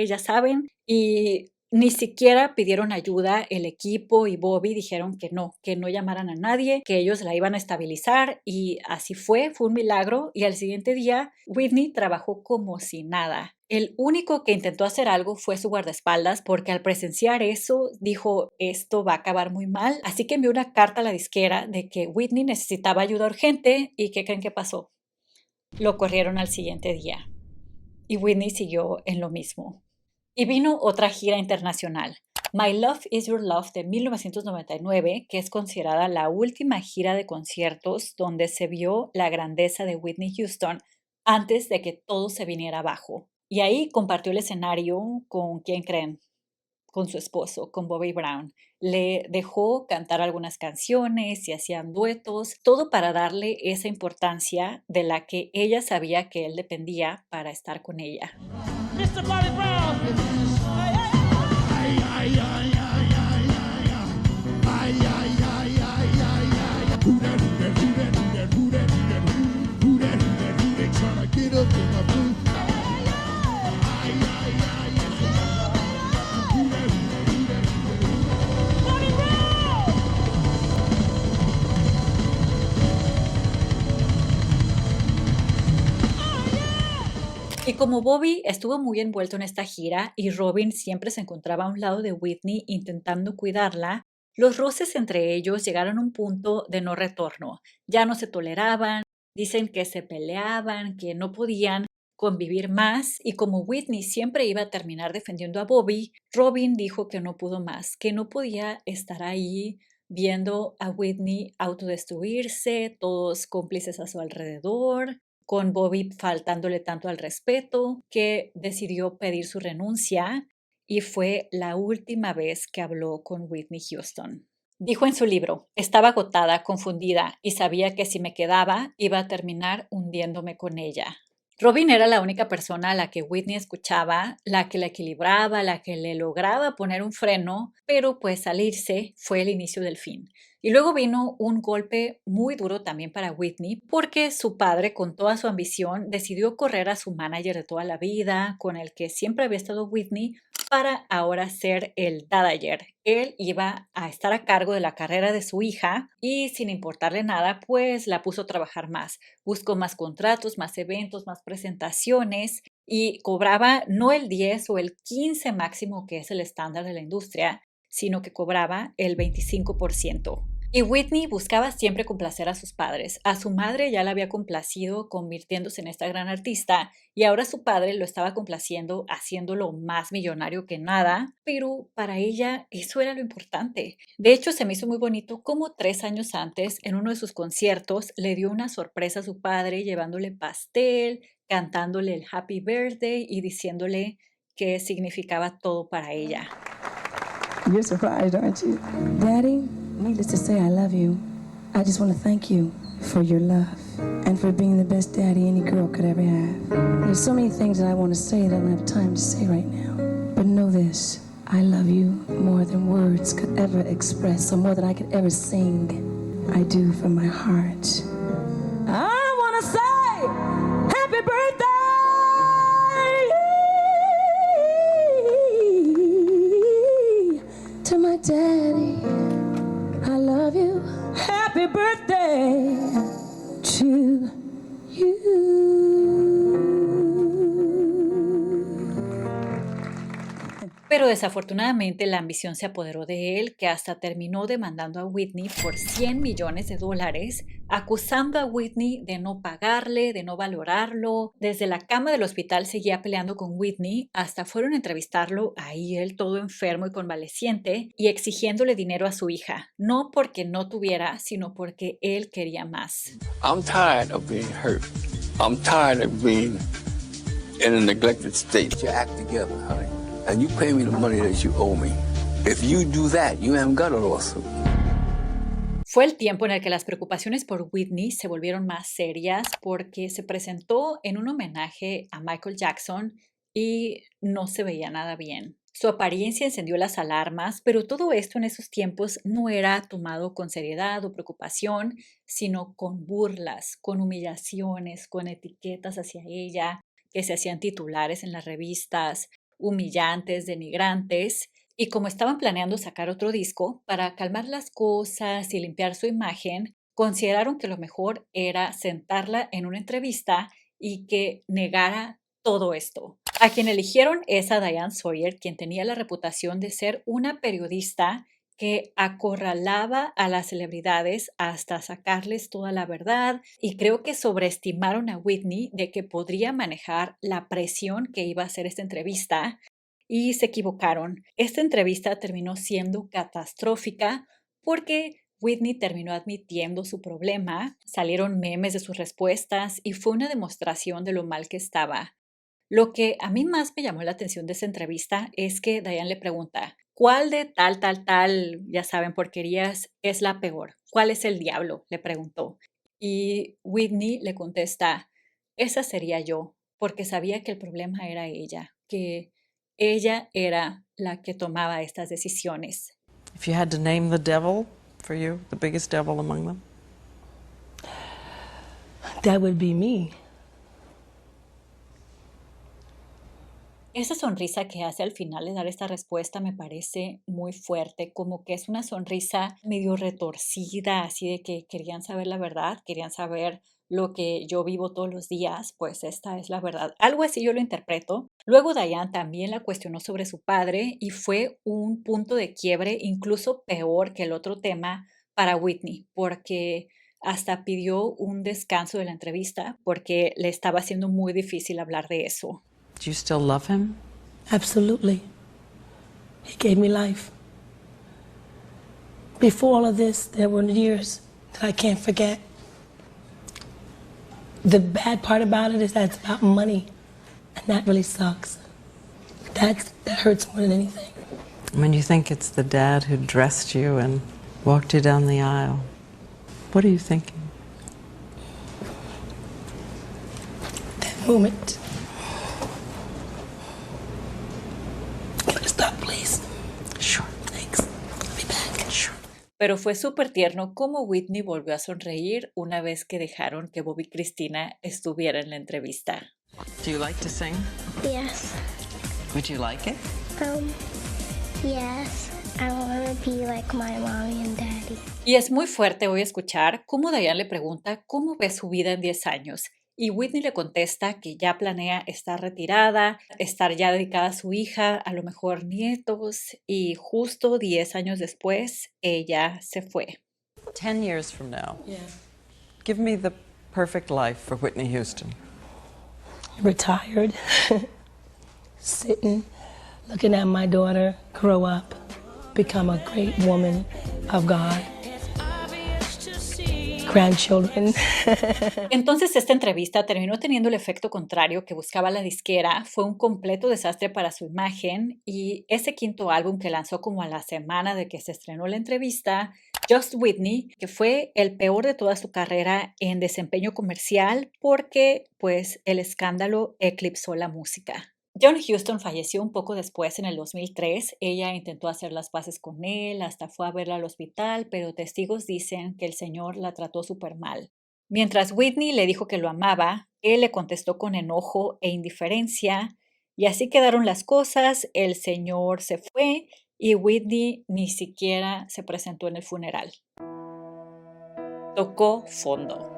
Speaker 1: ya saben, y ni siquiera pidieron ayuda. El equipo y Bobby dijeron que no llamaran a nadie, que ellos la iban a estabilizar y así fue un milagro. Y al siguiente día Whitney trabajó como si nada. El único que intentó hacer algo fue su guardaespaldas porque al presenciar eso dijo esto va a acabar muy mal, así que envió una carta a la disquera de que Whitney necesitaba ayuda urgente y ¿qué creen que pasó? Lo corrieron al siguiente día y Whitney siguió en lo mismo. Y vino otra gira internacional, My Love Is Your Love de 1999, que es considerada la última gira de conciertos donde se vio la grandeza de Whitney Houston antes de que todo se viniera abajo. Y ahí compartió el escenario con, ¿quién creen? Con su esposo, con Bobby Brown. Le dejó cantar algunas canciones y hacían duetos, todo para darle esa importancia de la que ella sabía que él dependía para estar con ella.
Speaker 4: Mr. Bobby Brown.
Speaker 1: Y como Bobby estuvo muy envuelto en esta gira y Robin siempre se encontraba a un lado de Whitney intentando cuidarla, los roces entre ellos llegaron a un punto de no retorno. Ya no se toleraban, dicen que se peleaban, que no podían convivir más y como Whitney siempre iba a terminar defendiendo a Bobby, Robin dijo que no pudo más, que no podía estar ahí viendo a Whitney autodestruirse, todos cómplices a su alrededor, con Bobby faltándole tanto al respeto, que decidió pedir su renuncia y fue la última vez que habló con Whitney Houston. Dijo en su libro, estaba agotada, confundida y sabía que si me quedaba iba a terminar hundiéndome con ella. Robin era la única persona a la que Whitney escuchaba, la que la equilibraba, la que le lograba poner un freno, pero pues salirse fue el inicio del fin. Y luego vino un golpe muy duro también para Whitney porque su padre, con toda su ambición, decidió correr a su manager de toda la vida, con el que siempre había estado Whitney, para ahora ser el dadager. Él iba a estar a cargo de la carrera de su hija y sin importarle nada, pues la puso a trabajar más. Buscó más contratos, más eventos, más presentaciones y cobraba no el 10 o el 15 máximo que es el estándar de la industria, sino que cobraba el 25%. Y Whitney buscaba siempre complacer a sus padres. A su madre ya la había complacido convirtiéndose en esta gran artista y ahora su padre lo estaba complaciendo haciéndolo más millonario que nada, pero para ella eso era lo importante. De hecho, se me hizo muy bonito cómo 3 años antes, en uno de sus conciertos, le dio una sorpresa a su padre llevándole pastel, cantándole el Happy Birthday y diciéndole que significaba todo para ella.
Speaker 4: You're surprised, aren't you? Daddy, needless to say, I love you. I just want to thank you for your love and for being the best daddy any girl could ever have. There's so many things that I want to say that I don't have time to say right now. But know this, I love you more than words could ever express, or more than I could ever sing. I do from my heart. I want to say, happy birthday! To my daddy, I love you. Happy birthday to you.
Speaker 1: Pero desafortunadamente la ambición se apoderó de él, que hasta terminó demandando a Whitney por $100 millones, acusando a Whitney de no pagarle, de no valorarlo. Desde la cama del hospital seguía peleando con Whitney, hasta fueron a entrevistarlo, ahí él todo enfermo y convaleciente, y exigiéndole dinero a su hija, no porque no tuviera, sino porque él quería más.
Speaker 11: I'm tired of being hurt. I'm tired of being in a neglected state. You act together, honey. And you pay me the money that you owe me. If you do that, you haven't got a lawsuit.
Speaker 1: Fue el tiempo en el que las preocupaciones por Whitney se volvieron más serias porque se presentó en un homenaje a Michael Jackson y no se veía nada bien. Su apariencia encendió las alarmas, pero todo esto en esos tiempos no era tomado con seriedad o preocupación, sino con burlas, con humillaciones, con etiquetas hacia ella, que se hacían titulares en las revistas, humillantes, denigrantes, y como estaban planeando sacar otro disco, para calmar las cosas y limpiar su imagen, consideraron que lo mejor era sentarla en una entrevista y que negara todo esto. A quien eligieron es a Diane Sawyer, quien tenía la reputación de ser una periodista que acorralaba a las celebridades hasta sacarles toda la verdad, y creo que sobreestimaron a Whitney de que podría manejar la presión que iba a hacer esta entrevista y se equivocaron. Esta entrevista terminó siendo catastrófica porque Whitney terminó admitiendo su problema, salieron memes de sus respuestas y fue una demostración de lo mal que estaba. Lo que a mí más me llamó la atención de esa entrevista es que Diane le pregunta, ¿cuál de tal, ya saben, porquerías es la peor? ¿Cuál es el diablo?, le preguntó. Y Whitney le contesta, esa sería yo, porque sabía que el problema era ella, que ella era la que tomaba estas decisiones.
Speaker 12: If you had to name the devil for you, the biggest devil among them?
Speaker 4: That would be me.
Speaker 1: Esa sonrisa que hace al final de dar esta respuesta me parece muy fuerte, como que es una sonrisa medio retorcida, así de que querían saber la verdad, querían saber lo que yo vivo todos los días, pues esta es la verdad. Algo así yo lo interpreto. Luego Diane también la cuestionó sobre su padre y fue un punto de quiebre incluso peor que el otro tema para Whitney, porque hasta pidió un descanso de la entrevista porque le estaba siendo muy difícil hablar de eso.
Speaker 12: Do you still love him?
Speaker 13: Absolutely. He gave me life. Before all of this, there were years that I can't forget. The bad part about it is that it's about money, and that really sucks. That hurts more than anything.
Speaker 12: When you think it's the dad who dressed you and walked you down the aisle, what are you thinking?
Speaker 13: That moment. Can I stop, please?
Speaker 12: Sure.
Speaker 13: Thanks. I'll be back.
Speaker 12: Sure.
Speaker 1: Pero fue súper tierno cómo Whitney volvió a sonreír una vez que dejaron que Bobby y Cristina estuviera en la entrevista.
Speaker 12: Do you like to sing?
Speaker 14: Yes.
Speaker 12: Would you like it?
Speaker 14: Yes. I want to be like my mommy and daddy.
Speaker 1: Y es muy fuerte hoy escuchar cómo Diane le pregunta cómo ve su vida en 10 años. Y Whitney le contesta que ya planea estar retirada, estar ya dedicada a su hija, a lo mejor nietos, y justo 10 años después, ella se fue.
Speaker 12: 10 years from now. Yeah. Give me the perfect life for Whitney Houston.
Speaker 13: Retired, sitting, looking at my daughter grow up, become a great woman of God. Grandchildren.
Speaker 1: Entonces esta entrevista terminó teniendo el efecto contrario que buscaba la disquera. Fue un completo desastre para su imagen y ese quinto álbum que lanzó como a la semana de que se estrenó la entrevista, Just Whitney, que fue el peor de toda su carrera en desempeño comercial porque pues el escándalo eclipsó la música. John Huston falleció un poco después, en el 2003. Ella intentó hacer las paces con él, hasta fue a verla al hospital, pero testigos dicen que el señor la trató súper mal. Mientras Whitney le dijo que lo amaba, él le contestó con enojo e indiferencia, y así quedaron las cosas. El señor se fue y Whitney ni siquiera se presentó en el funeral. Tocó fondo.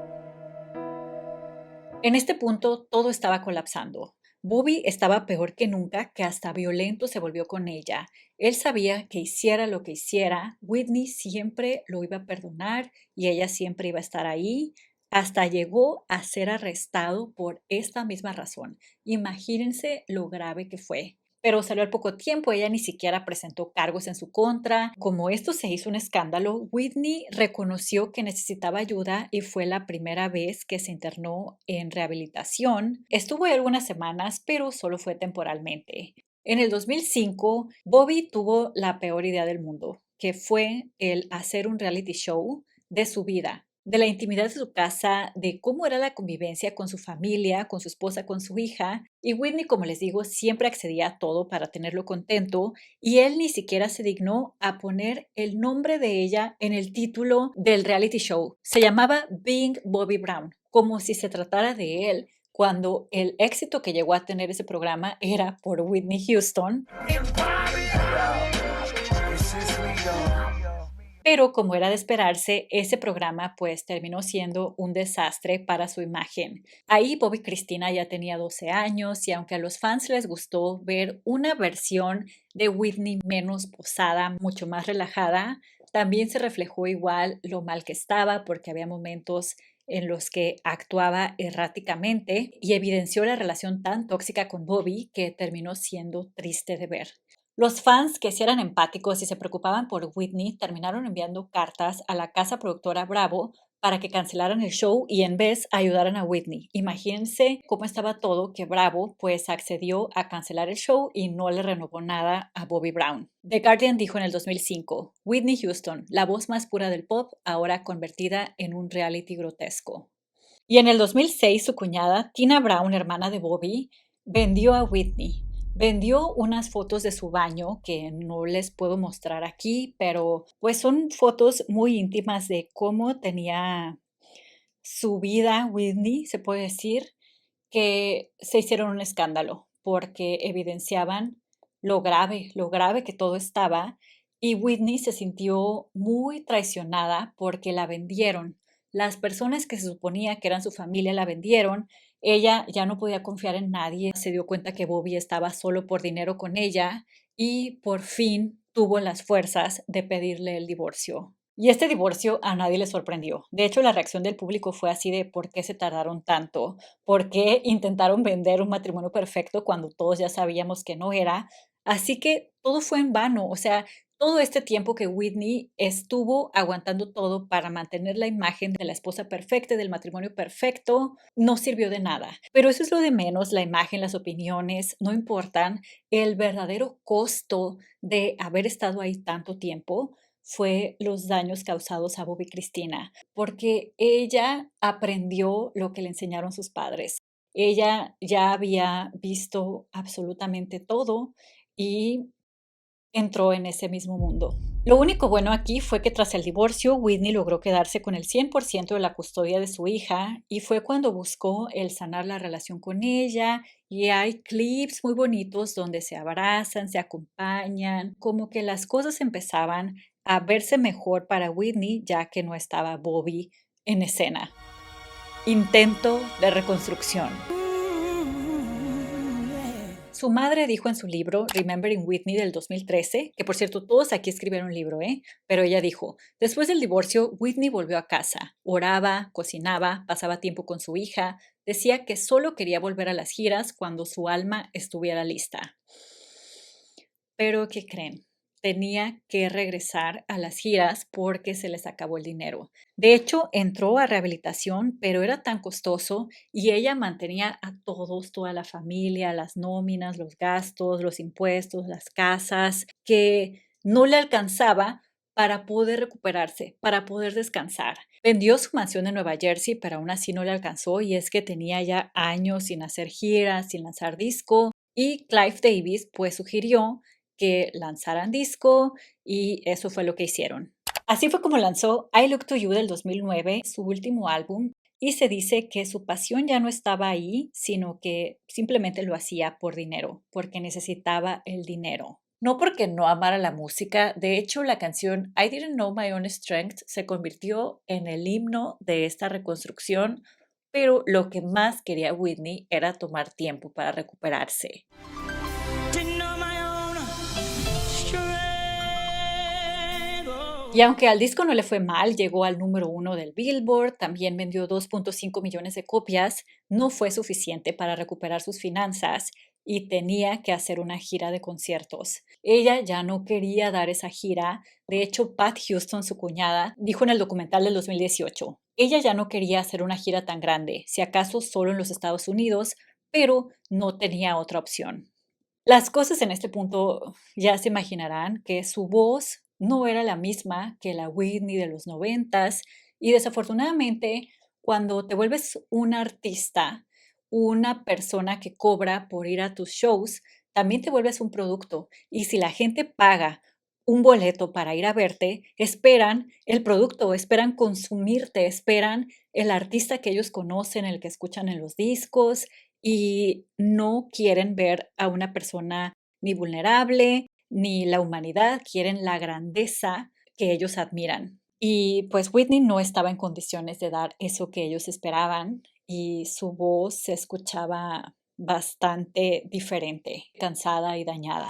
Speaker 1: En este punto todo estaba colapsando. Bobby estaba peor que nunca, que hasta violento se volvió con ella. Él sabía que hiciera lo que hiciera, Whitney siempre lo iba a perdonar y ella siempre iba a estar ahí. Hasta llegó a ser arrestado por esta misma razón. Imagínense lo grave que fue. Pero salió al poco tiempo, ella ni siquiera presentó cargos en su contra. Como esto se hizo un escándalo, Whitney reconoció que necesitaba ayuda y fue la primera vez que se internó en rehabilitación. Estuvo ahí algunas semanas, pero solo fue temporalmente. En el 2005, Bobby tuvo la peor idea del mundo, que fue el hacer un reality show de su vida, de la intimidad de su casa, de cómo era la convivencia con su familia, con su esposa, con su hija. Y Whitney, como les digo, siempre accedía a todo para tenerlo contento y él ni siquiera se dignó a poner el nombre de ella en el título del reality show. Se llamaba Being Bobby Brown, como si se tratara de él, cuando el éxito que llegó a tener ese programa era por Whitney Houston. Pero como era de esperarse, ese programa pues terminó siendo un desastre para su imagen. Ahí Bobby y Cristina ya tenía 12 años y aunque a los fans les gustó ver una versión de Whitney menos posada, mucho más relajada, también se reflejó igual lo mal que estaba porque había momentos en los que actuaba erráticamente y evidenció la relación tan tóxica con Bobby que terminó siendo triste de ver. Los fans, que sí eran empáticos y se preocupaban por Whitney, terminaron enviando cartas a la casa productora Bravo para que cancelaran el show y en vez ayudaran a Whitney. Imagínense cómo estaba todo, que Bravo pues accedió a cancelar el show y no le renovó nada a Bobby Brown. The Guardian dijo en el 2005, Whitney Houston, la voz más pura del pop, ahora convertida en un reality grotesco. Y en el 2006 su cuñada, Tina Brown, hermana de Bobby, vendió a Whitney. Vendió unas fotos de su baño que no les puedo mostrar aquí, pero pues son fotos muy íntimas de cómo tenía su vida Whitney, se puede decir, que se hicieron un escándalo porque evidenciaban lo grave que todo estaba y Whitney se sintió muy traicionada porque la vendieron. las personas que se suponía que eran su familia la vendieron. Ella ya no podía confiar en nadie. Se dio cuenta que Bobby estaba solo por dinero con ella y por fin tuvo las fuerzas de pedirle el divorcio. Y este divorcio a nadie le sorprendió. De hecho, la reacción del público fue así de ¿por qué se tardaron tanto? ¿Por qué intentaron vender un matrimonio perfecto cuando todos ya sabíamos que no era? Así que todo fue en vano. O sea, todo este tiempo que Whitney estuvo aguantando todo para mantener la imagen de la esposa perfecta, del matrimonio perfecto, no sirvió de nada. Pero eso es lo de menos, la imagen, las opiniones, no importan. El verdadero costo de haber estado ahí tanto tiempo fue los daños causados a Bobby y Christina, porque ella aprendió lo que le enseñaron sus padres. Ella ya había visto absolutamente todo y entró en ese mismo mundo. Lo único bueno aquí fue que tras el divorcio, Whitney logró quedarse con el 100% de la custodia de su hija y fue cuando buscó el sanar la relación con ella y hay clips muy bonitos donde se abrazan, se acompañan, como que las cosas empezaban a verse mejor para Whitney ya que no estaba Bobby en escena. Intento de reconstrucción. Su madre dijo en su libro Remembering Whitney del 2013, que por cierto todos aquí escribieron un libro, pero ella dijo, después del divorcio, Whitney volvió a casa, oraba, cocinaba, pasaba tiempo con su hija, decía que solo quería volver a las giras cuando su alma estuviera lista. Pero, ¿qué creen? Tenía que regresar a las giras porque se les acabó el dinero. De hecho, entró a rehabilitación, pero era tan costoso y ella mantenía a todos, toda la familia, las nóminas, los gastos, los impuestos, las casas, que no le alcanzaba para poder recuperarse, para poder descansar. Vendió su mansión en Nueva Jersey, pero aún así no le alcanzó y es que tenía ya años sin hacer giras, sin lanzar disco y Clive Davis pues sugirió que lanzaran disco y eso fue lo que hicieron. Así fue como lanzó I Look to You del 2009, su último álbum, y se dice que su pasión ya no estaba ahí, sino que simplemente lo hacía por dinero, porque necesitaba el dinero. No porque no amara la música, de hecho la canción I Didn't Know My Own Strength se convirtió en el himno de esta reconstrucción, pero lo que más quería Whitney era tomar tiempo para recuperarse. Y aunque al disco no le fue mal, llegó al número 1 del Billboard, también vendió 2.5 millones de copias, no fue suficiente para recuperar sus finanzas y tenía que hacer una gira de conciertos. Ella ya no quería dar esa gira. De hecho, Pat Houston, su cuñada, dijo en el documental del 2018, ella ya no quería hacer una gira tan grande, si acaso solo en los Estados Unidos, pero no tenía otra opción. Las cosas en este punto ya se imaginarán que su voz no era la misma que la Whitney de los 90s y desafortunadamente cuando te vuelves un artista, una persona que cobra por ir a tus shows, también te vuelves un producto y si la gente paga un boleto para ir a verte, esperan el producto, esperan consumirte, esperan el artista que ellos conocen, el que escuchan en los discos y no quieren ver a una persona ni vulnerable, ni la humanidad, quieren la grandeza que ellos admiran. Y pues Whitney no estaba en condiciones de dar eso que ellos esperaban y su voz se escuchaba bastante diferente, cansada y dañada.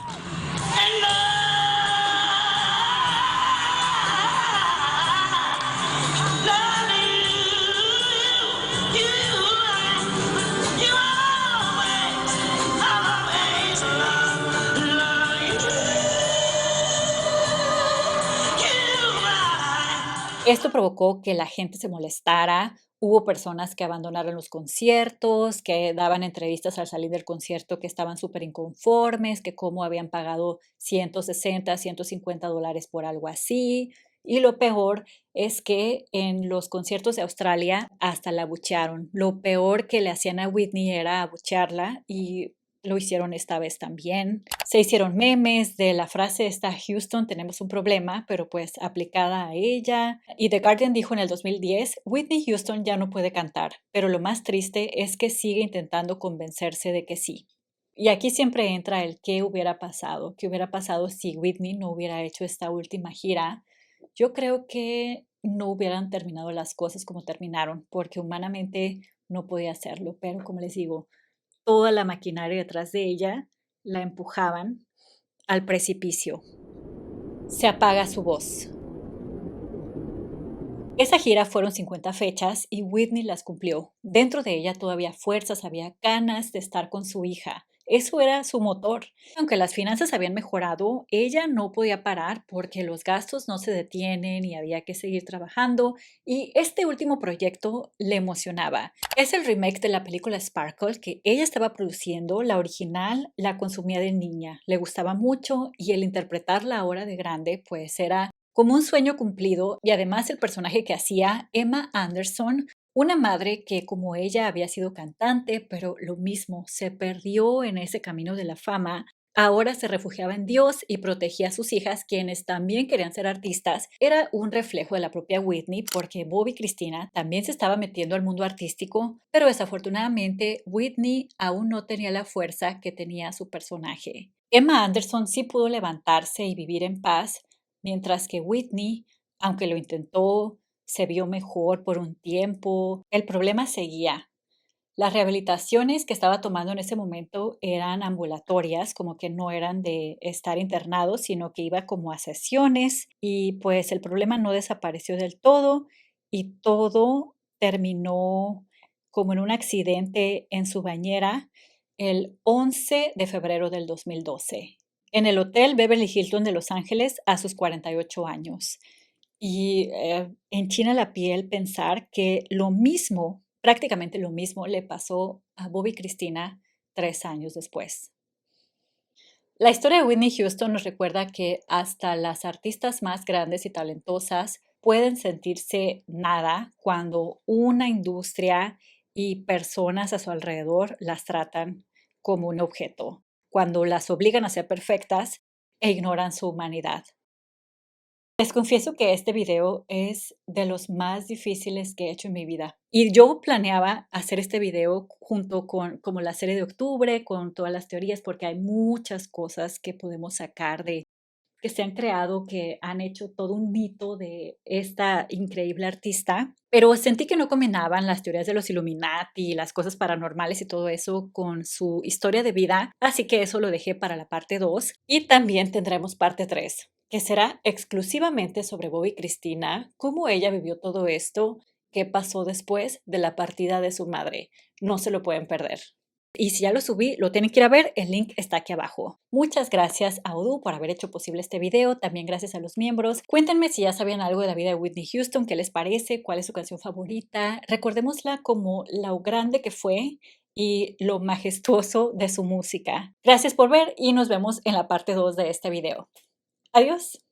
Speaker 1: Esto provocó que la gente se molestara, hubo personas que abandonaron los conciertos, que daban entrevistas al salir del concierto que estaban súper inconformes, que cómo habían pagado $160, $150 por algo así. Y lo peor es que en los conciertos de Australia hasta la abuchearon. Lo peor que le hacían a Whitney era abuchearla y lo hicieron esta vez también. Se hicieron memes de la frase esta Houston, tenemos un problema, pero pues aplicada a ella. Y The Guardian dijo en el 2010, Whitney Houston ya no puede cantar, pero lo más triste es que sigue intentando convencerse de que sí. Y aquí siempre entra el qué hubiera pasado si Whitney no hubiera hecho esta última gira. Yo creo que no hubieran terminado las cosas como terminaron, porque humanamente no podía hacerlo. Pero como les digo, toda la maquinaria detrás de ella la empujaban al precipicio. Se apaga su voz. Esa gira fueron 50 fechas y Whitney las cumplió. Dentro de ella todavía fuerzas, había ganas de estar con su hija. Eso era su motor. Aunque las finanzas habían mejorado, ella no podía parar porque los gastos no se detienen y había que seguir trabajando. Y este último proyecto le emocionaba. Es el remake de la película Sparkle que ella estaba produciendo. La original la consumía de niña. Le gustaba mucho y el interpretarla ahora de grande pues era como un sueño cumplido. Y además el personaje que hacía Emma Anderson, una madre que como ella había sido cantante, pero lo mismo, se perdió en ese camino de la fama, ahora se refugiaba en Dios y protegía a sus hijas, quienes también querían ser artistas. Era un reflejo de la propia Whitney, porque Bobbi Kristina también se estaba metiendo al mundo artístico, pero desafortunadamente Whitney aún no tenía la fuerza que tenía su personaje. Emma Anderson sí pudo levantarse y vivir en paz, mientras que Whitney, aunque lo intentó, se vio mejor por un tiempo, el problema seguía. Las rehabilitaciones que estaba tomando en ese momento eran ambulatorias, como que no eran de estar internados, sino que iba como a sesiones y pues el problema no desapareció del todo y todo terminó como en un accidente en su bañera el 11 de febrero del 2012 en el Hotel Beverly Hilton de Los Ángeles a sus 48 años. Y enchina la piel pensar que lo mismo, prácticamente lo mismo, le pasó a Bobbi Kristina 3 años después. La historia de Whitney Houston nos recuerda que hasta las artistas más grandes y talentosas pueden sentirse nada cuando una industria y personas a su alrededor las tratan como un objeto, cuando las obligan a ser perfectas e ignoran su humanidad. Les confieso que este video es de los más difíciles que he hecho en mi vida. Y yo planeaba hacer este video junto con como la serie de octubre, con todas las teorías, porque hay muchas cosas que podemos sacar de que se han creado, que han hecho todo un mito de esta increíble artista. Pero sentí que no combinaban las teorías de los Illuminati, las cosas paranormales y todo eso con su historia de vida. Así que eso lo dejé para la parte 2. Y también tendremos parte 3. Que será exclusivamente sobre Bobbi Kristina, cómo ella vivió todo esto, qué pasó después de la partida de su madre. No se lo pueden perder. Y si ya lo subí, lo tienen que ir a ver, el link está aquí abajo. Muchas gracias a Odoo por haber hecho posible este video, también gracias a los miembros. Cuéntenme si ya sabían algo de la vida de Whitney Houston, qué les parece, cuál es su canción favorita. Recordémosla como lo grande que fue y lo majestuoso de su música. Gracias por ver y nos vemos en la parte 2 de este video. Adiós.